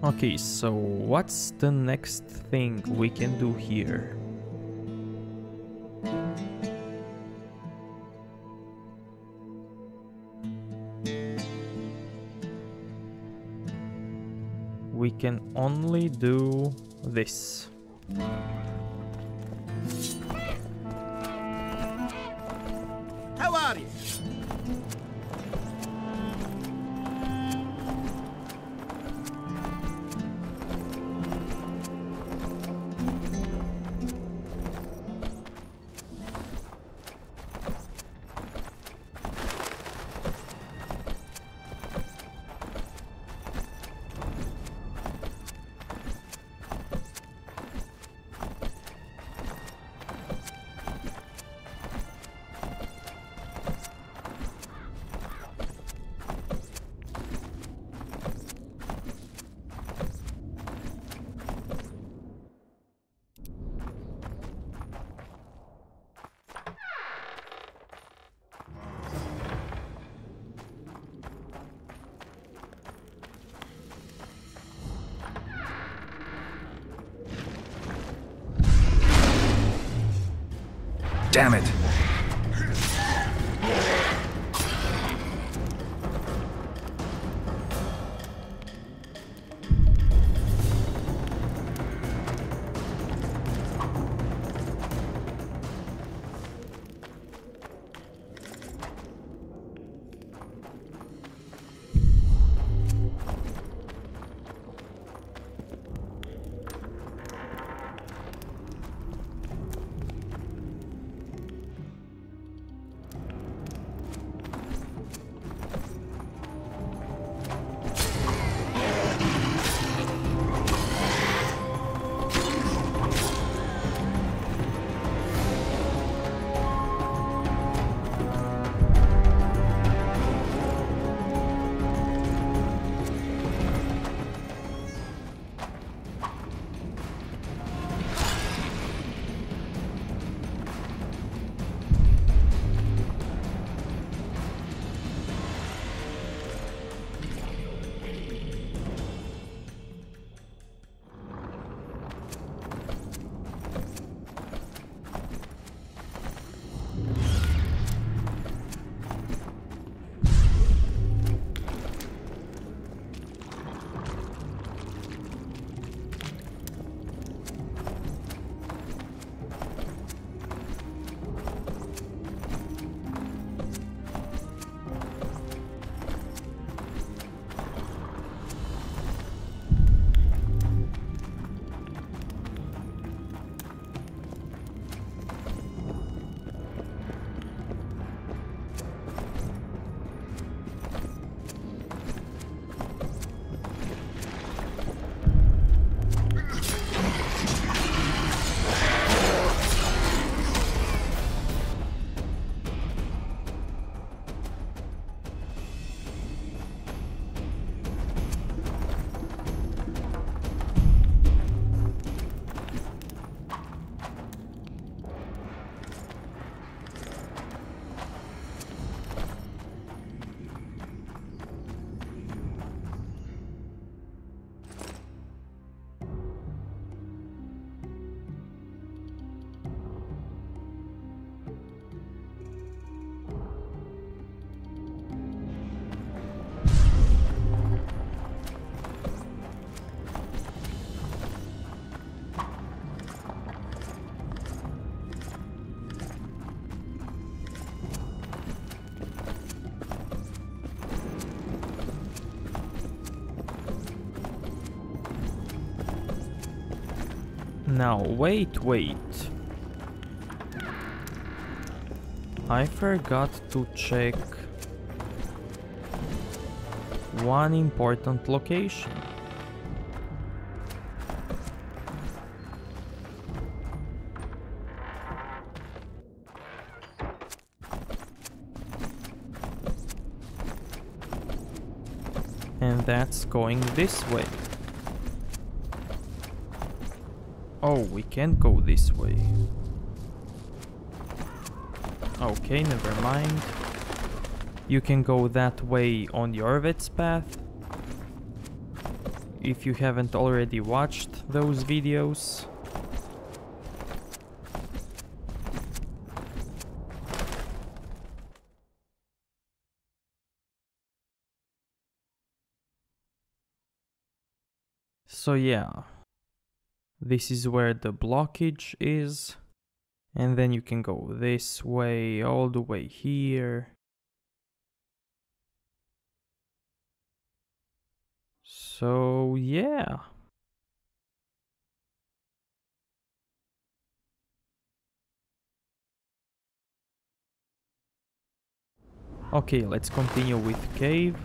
Okay, so what's the next thing we can do here? We can only do this. How are you? Damn it! Now, wait. I forgot to check one important location. that's going this way. Oh, we can't go this way. Okay, never mind. You can go that way on Jorvet's path. If you haven't already watched those videos. So yeah, this is where the blockage is, and then you can go this way, all the way here. So yeah. Okay, let's continue with cave.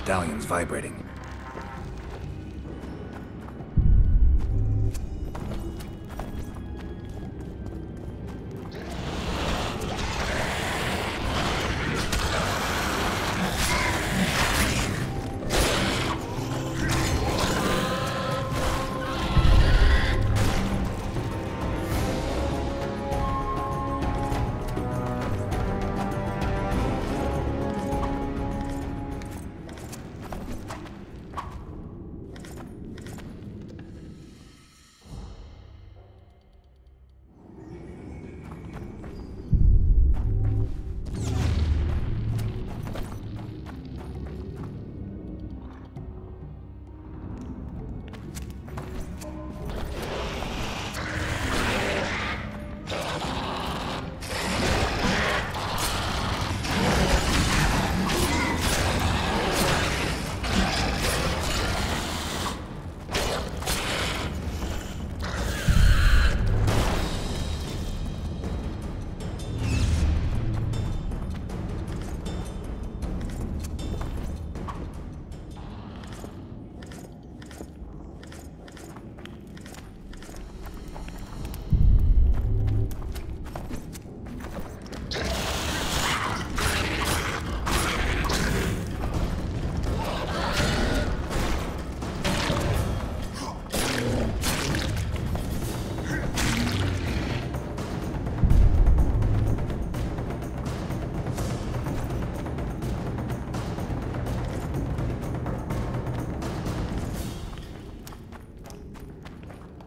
Medallion's vibrating.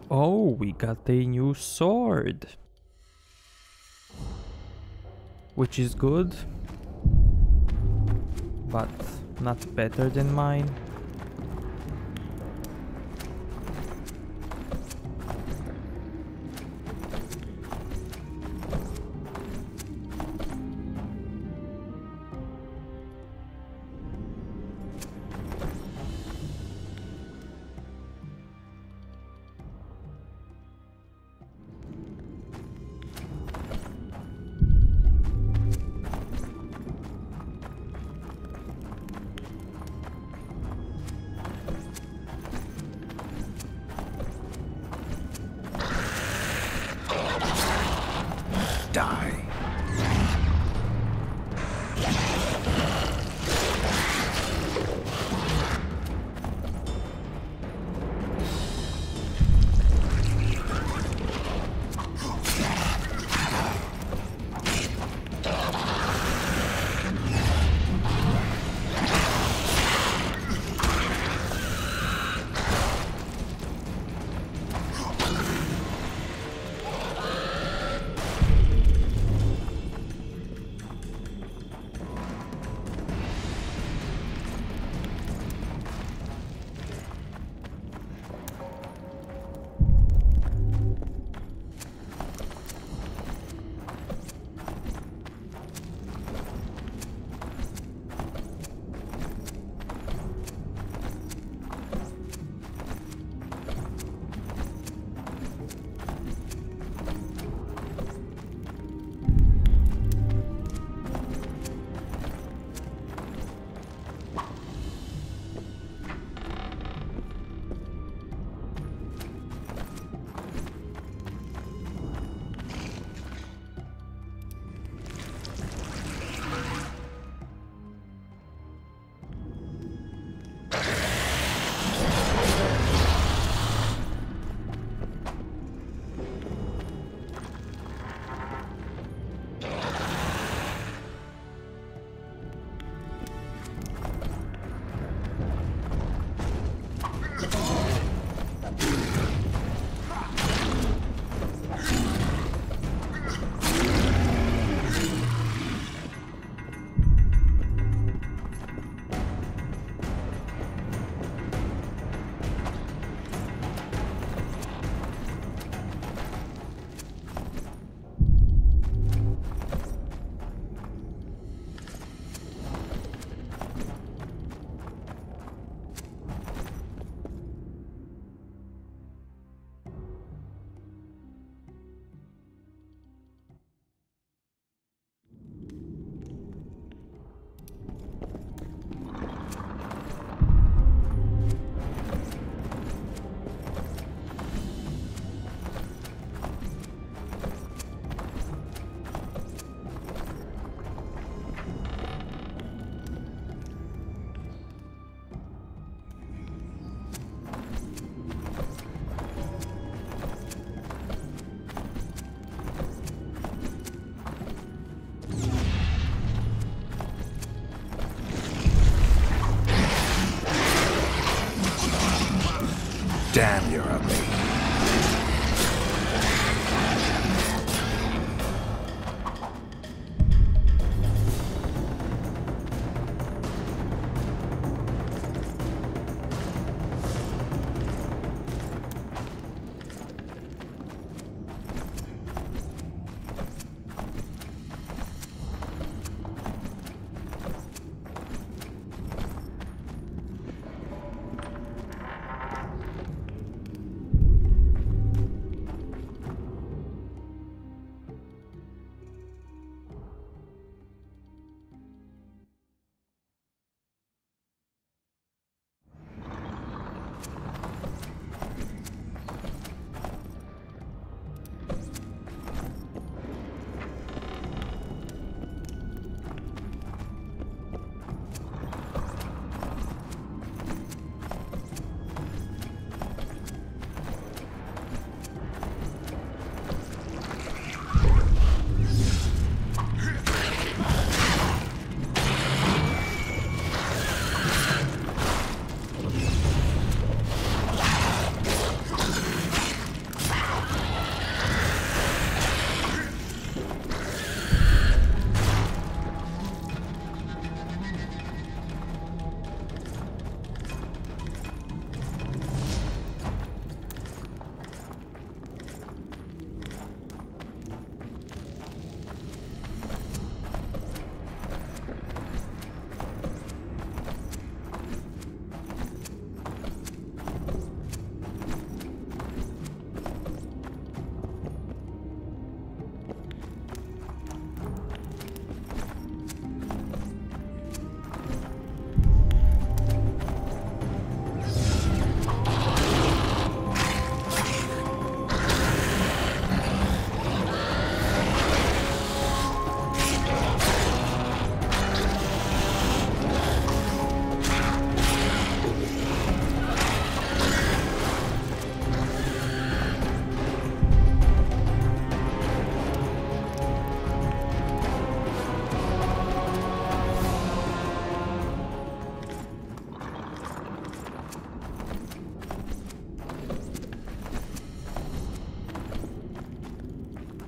Oh, we got a new sword. Which is good. But not better than mine. Die. Damn, you're ugly.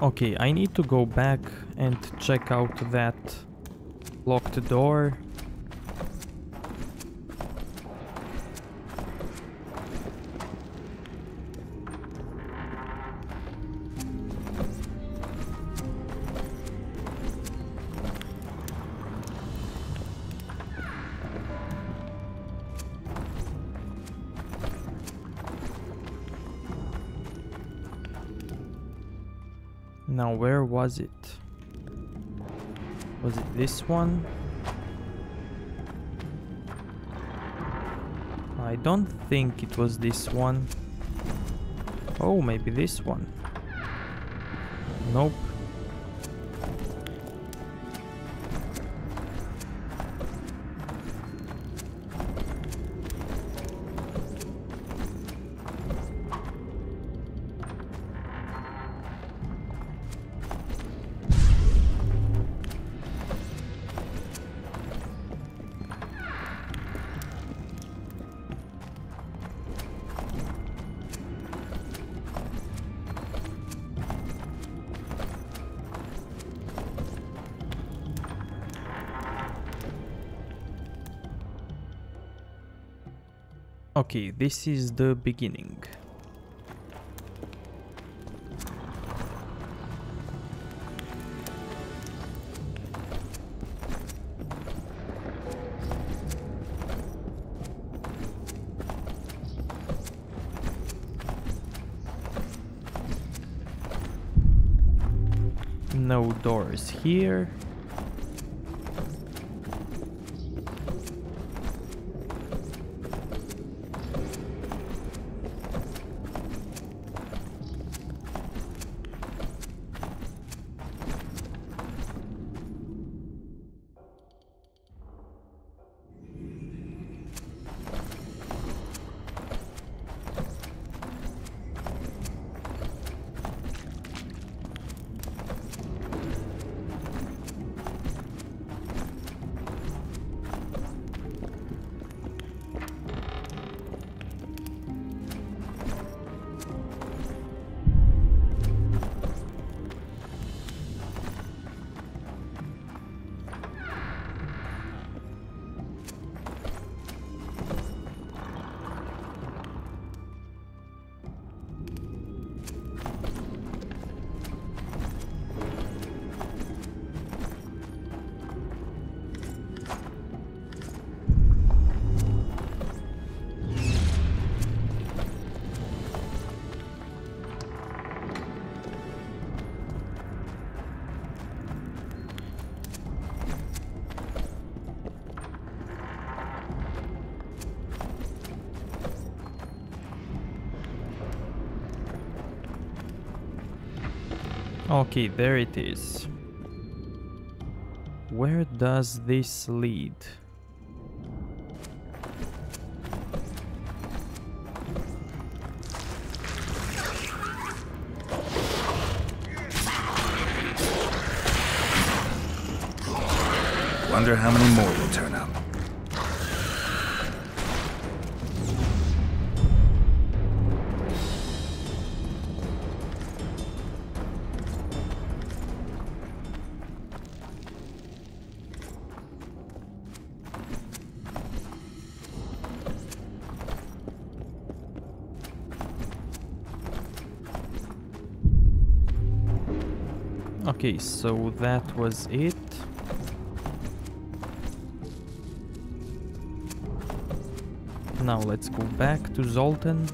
Okay, I need to go back and check out that locked door. Now, where was it? Was it this one? I don't think it was this one. Oh, maybe this one. Nope. Okay, this is the beginning. No doors here. Okay, there it is. Where does this lead? Wonder how many more will turn up. Okay, so that was it. Now let's go back to Zoltan.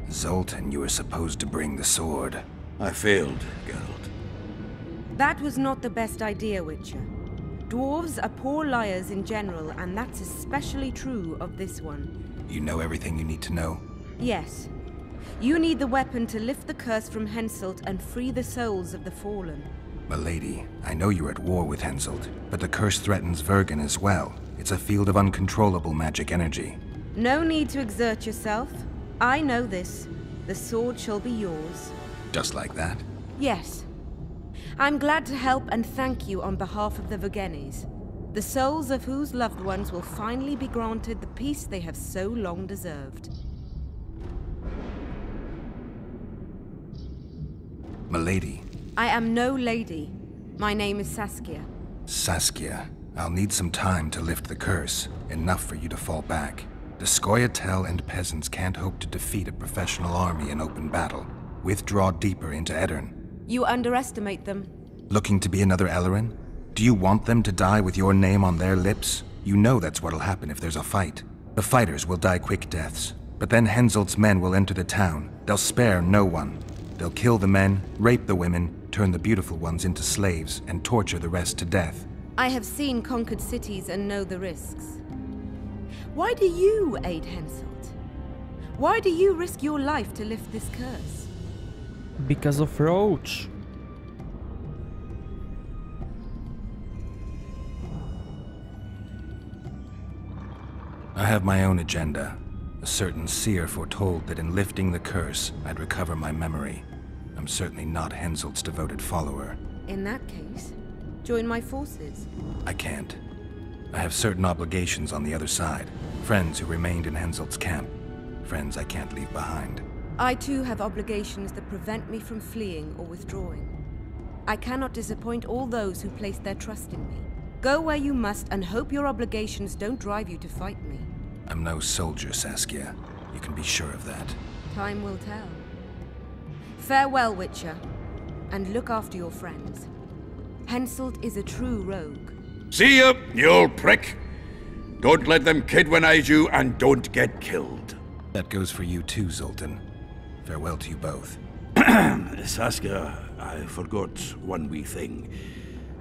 Zoltan, you were supposed to bring the sword. I failed, Geralt. That was not the best idea, Witcher. Dwarves are poor liars in general, and that's especially true of this one. You know everything you need to know? Yes. You need the weapon to lift the curse from Henselt and free the souls of the fallen. Milady, I know you're at war with Henselt, but the curse threatens Vergen as well. It's a field of uncontrollable magic energy. No need to exert yourself. I know this. The sword shall be yours. Just like that? Yes. I'm glad to help and thank you on behalf of the Vergenes, the souls of whose loved ones will finally be granted the peace they have so long deserved. Milady. I am no lady. My name is Saskia. Saskia, I'll need some time to lift the curse, enough for you to fall back. The Scoia'tael and peasants can't hope to defeat a professional army in open battle. Withdraw deeper into Edirn. You underestimate them. Looking to be another Ellerin? Do you want them to die with your name on their lips? You know that's what'll happen if there's a fight. The fighters will die quick deaths, but then Henselt's men will enter the town. They'll spare no one. They'll kill the men, rape the women, turn the beautiful ones into slaves, and torture the rest to death. I have seen conquered cities and know the risks. Why do you aid Henselt? Why do you risk your life to lift this curse? Because of Roche. I have my own agenda. A certain seer foretold that in lifting the curse, I'd recover my memory. I'm certainly not Henselt's devoted follower. In that case, join my forces. I can't. I have certain obligations on the other side. Friends who remained in Henselt's camp. Friends I can't leave behind. I too have obligations that prevent me from fleeing or withdrawing. I cannot disappoint all those who place their trust in me. Go where you must and hope your obligations don't drive you to fight me. I'm no soldier, Saskia. You can be sure of that. Time will tell. Farewell, Witcher, and look after your friends. Henselt is a true rogue. See ya, you old prick! Don't let them kidwinize you, and don't get killed. That goes for you too, Zoltan. Farewell to you both. Saskia, I forgot one wee thing.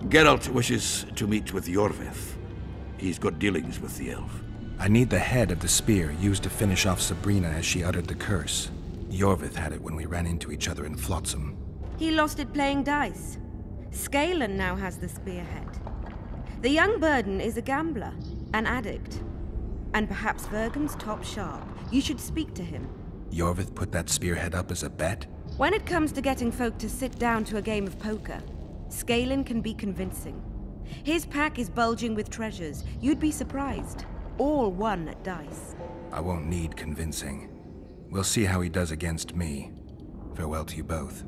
Geralt wishes to meet with Jorvith. He's got dealings with the elf. I need the head of the spear used to finish off Sabrina as she uttered the curse. Jorvith had it when we ran into each other in Flotsam. He lost it playing dice. Scalen now has the spearhead. The young Burden is a gambler, an addict, and perhaps Vergen's top sharp. You should speak to him. Jorvith put that spearhead up as a bet? When it comes to getting folk to sit down to a game of poker, Scalen can be convincing. His pack is bulging with treasures. You'd be surprised. All won at dice. I won't need convincing. We'll see how he does against me. Farewell to you both.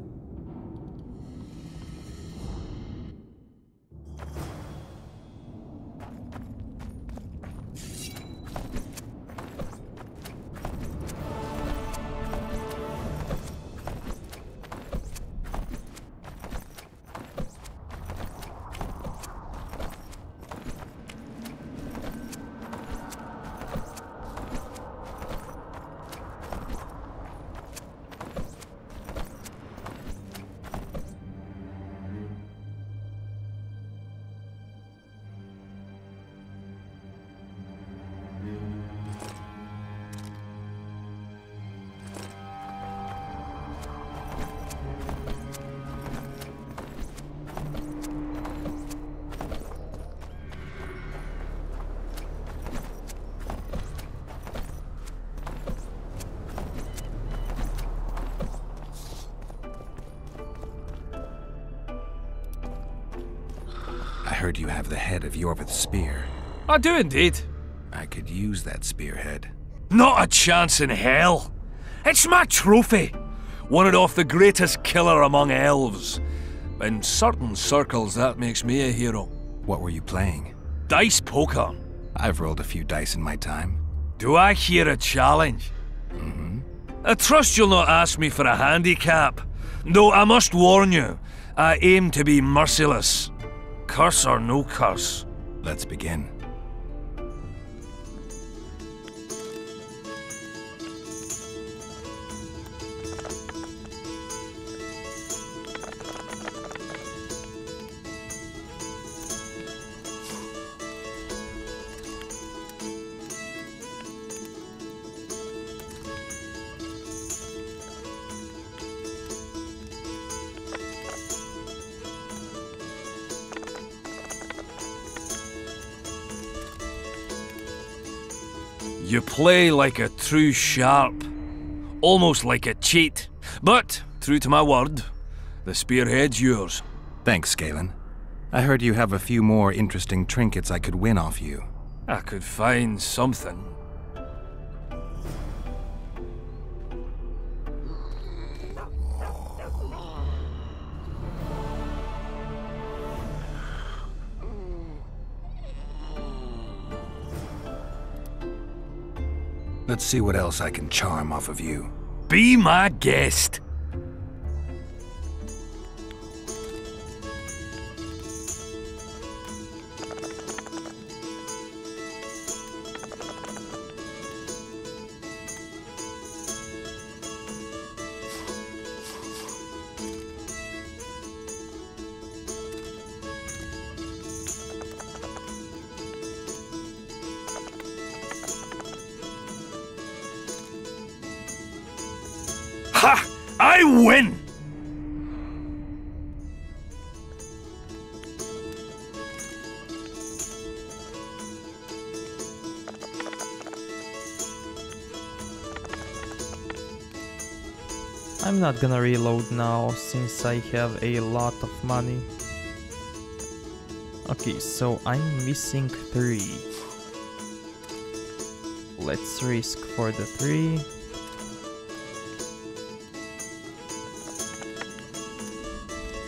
I heard you have the head of Jorvith's spear. I do indeed. I could use that spearhead. Not a chance in hell. It's my trophy. Won it off the greatest killer among elves. In certain circles, that makes me a hero. What were you playing? Dice poker. I've rolled a few dice in my time. Do I hear a challenge? Mm-hmm. I trust you'll not ask me for a handicap. Though I must warn you, I aim to be merciless. Curse or no curse. Let's begin. You play like a true sharp. Almost like a cheat. But, true to my word, the spearhead's yours. Thanks, Galen. I heard you have a few more interesting trinkets I could win off you. I could find something. Let's see what else I can charm off of you. Be my guest. Ha! I win! I'm not gonna reload now, since I have a lot of money. Okay, so I'm missing 3. Let's risk for the 3.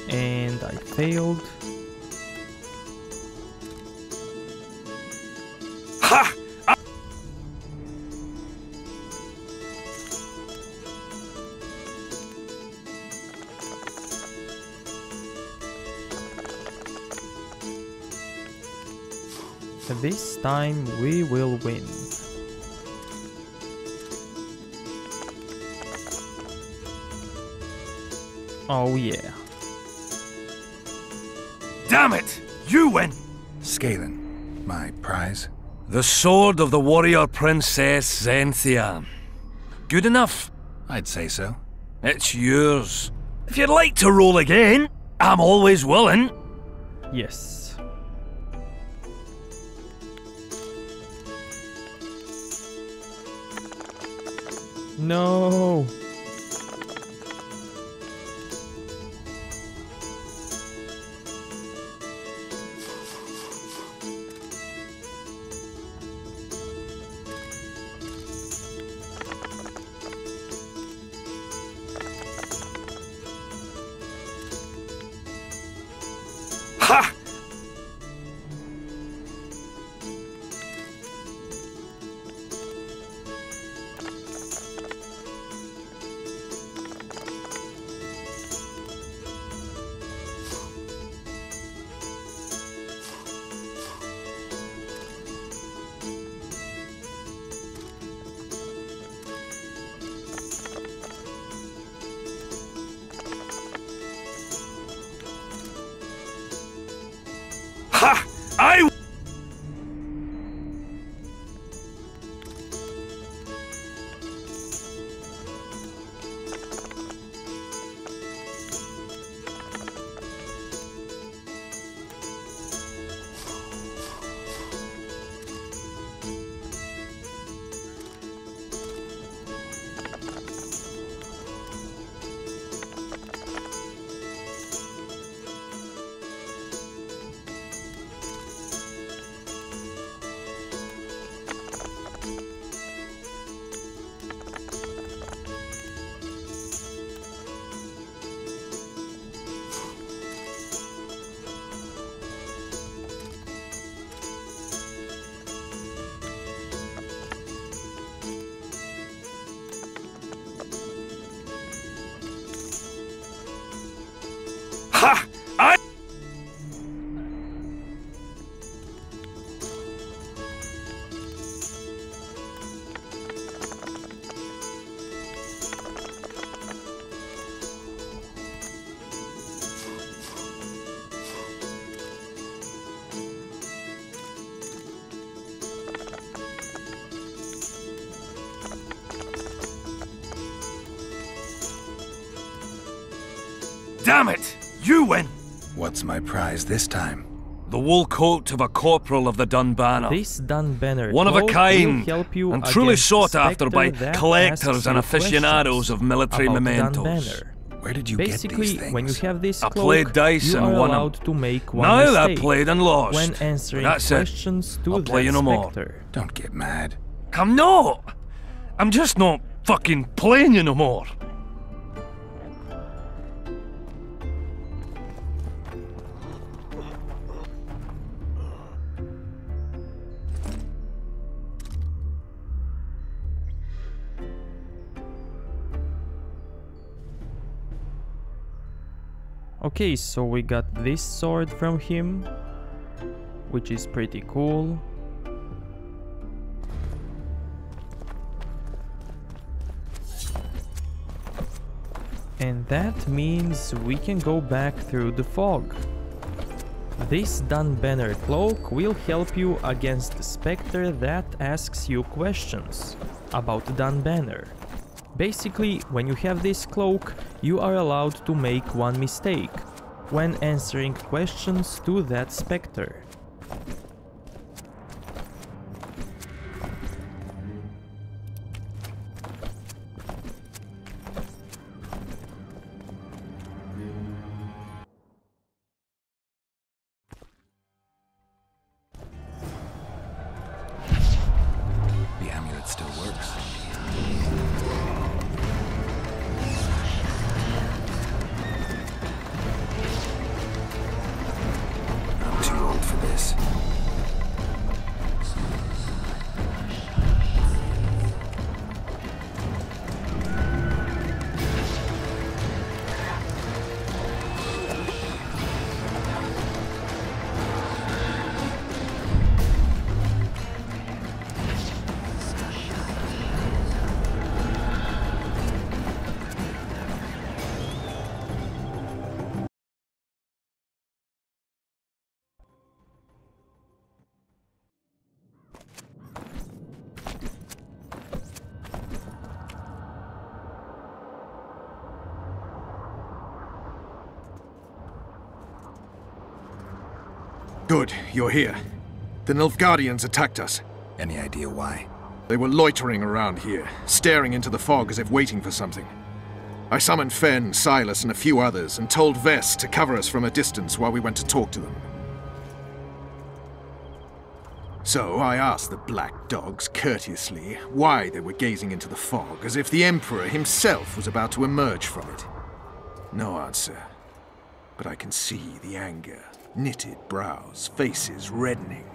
And I failed. Ha! This time we will win. Oh yeah. Damn it! You win! Scalen, my prize? The sword of the warrior princess Zenthia. Good enough? I'd say so. It's yours. If you'd like to roll again, I'm always willing. Yes. No. Ha! Ha! I... Ha! I... Damn it! You win! What's my prize this time? The wool coat of a corporal of the Dunbanner. This Dunbanner One of a cloak kind, will help you and truly against sought the after by spectre that collectors asks and you aficionados of military questions about mementos. Dunbanner. Where did you Basically, get these things? when you have this I cloak, played dice you and are won 'em. allowed to make one Now mistake I played and lost. when answering That's questions it. to I'll play you that no more. spectre. Don't get mad. I'm not! I'm just not fucking playing you no more. Okay, so we got this sword from him, which is pretty cool. And that means we can go back through the fog. This Dunbanner cloak will help you against the spectre that asks you questions about Dunbanner. Basically, when you have this cloak, you are allowed to make one mistake when answering questions to that spectre. The amulet still works. I'm too old for this. Good, you're here. The Nilfgaardians attacked us. Any idea why? They were loitering around here, staring into the fog as if waiting for something. I summoned Fen, Silas, and a few others, and told Vess to cover us from a distance while we went to talk to them. So I asked the black dogs courteously why they were gazing into the fog, as if the Emperor himself was about to emerge from it. No answer. But I can see the anger. Knitted brows, faces reddening.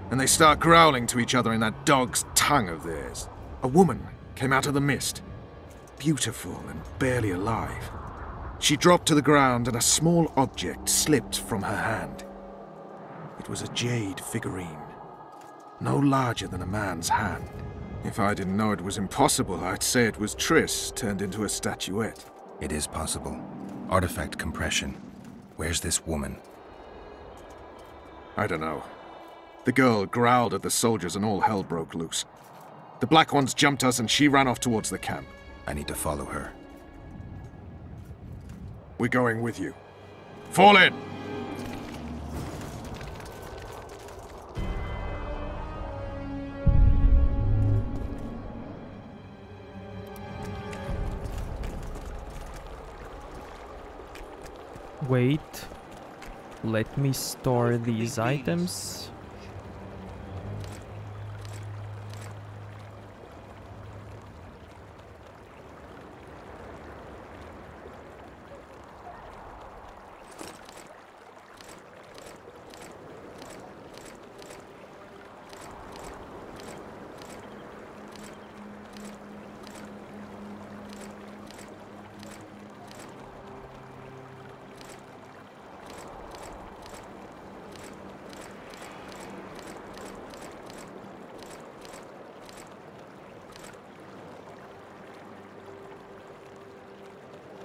And they start growling to each other in that dog's tongue of theirs. A woman came out of the mist, beautiful and barely alive. She dropped to the ground and a small object slipped from her hand. It was a jade figurine, no larger than a man's hand. If I didn't know it was impossible, I'd say it was Triss turned into a statuette. It is possible. Artifact compression. Where's this woman? I don't know. The girl growled at the soldiers and all hell broke loose. The Black Ones jumped us and she ran off towards the camp. I need to follow her. We're going with you. Fall in! Wait. Let me store these items.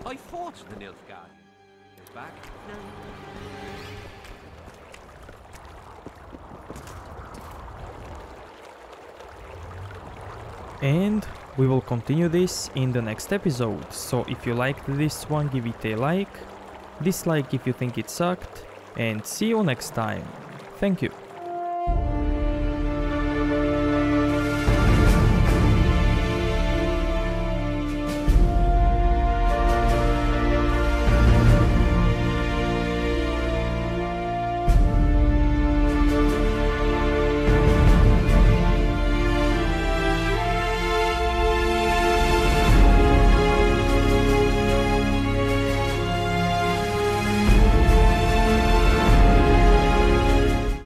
I fought the Nilfgaard. They're back. And we will continue this in the next episode. So if you liked this one, give it a like. Dislike if you think it sucked. and see you next time. Thank you.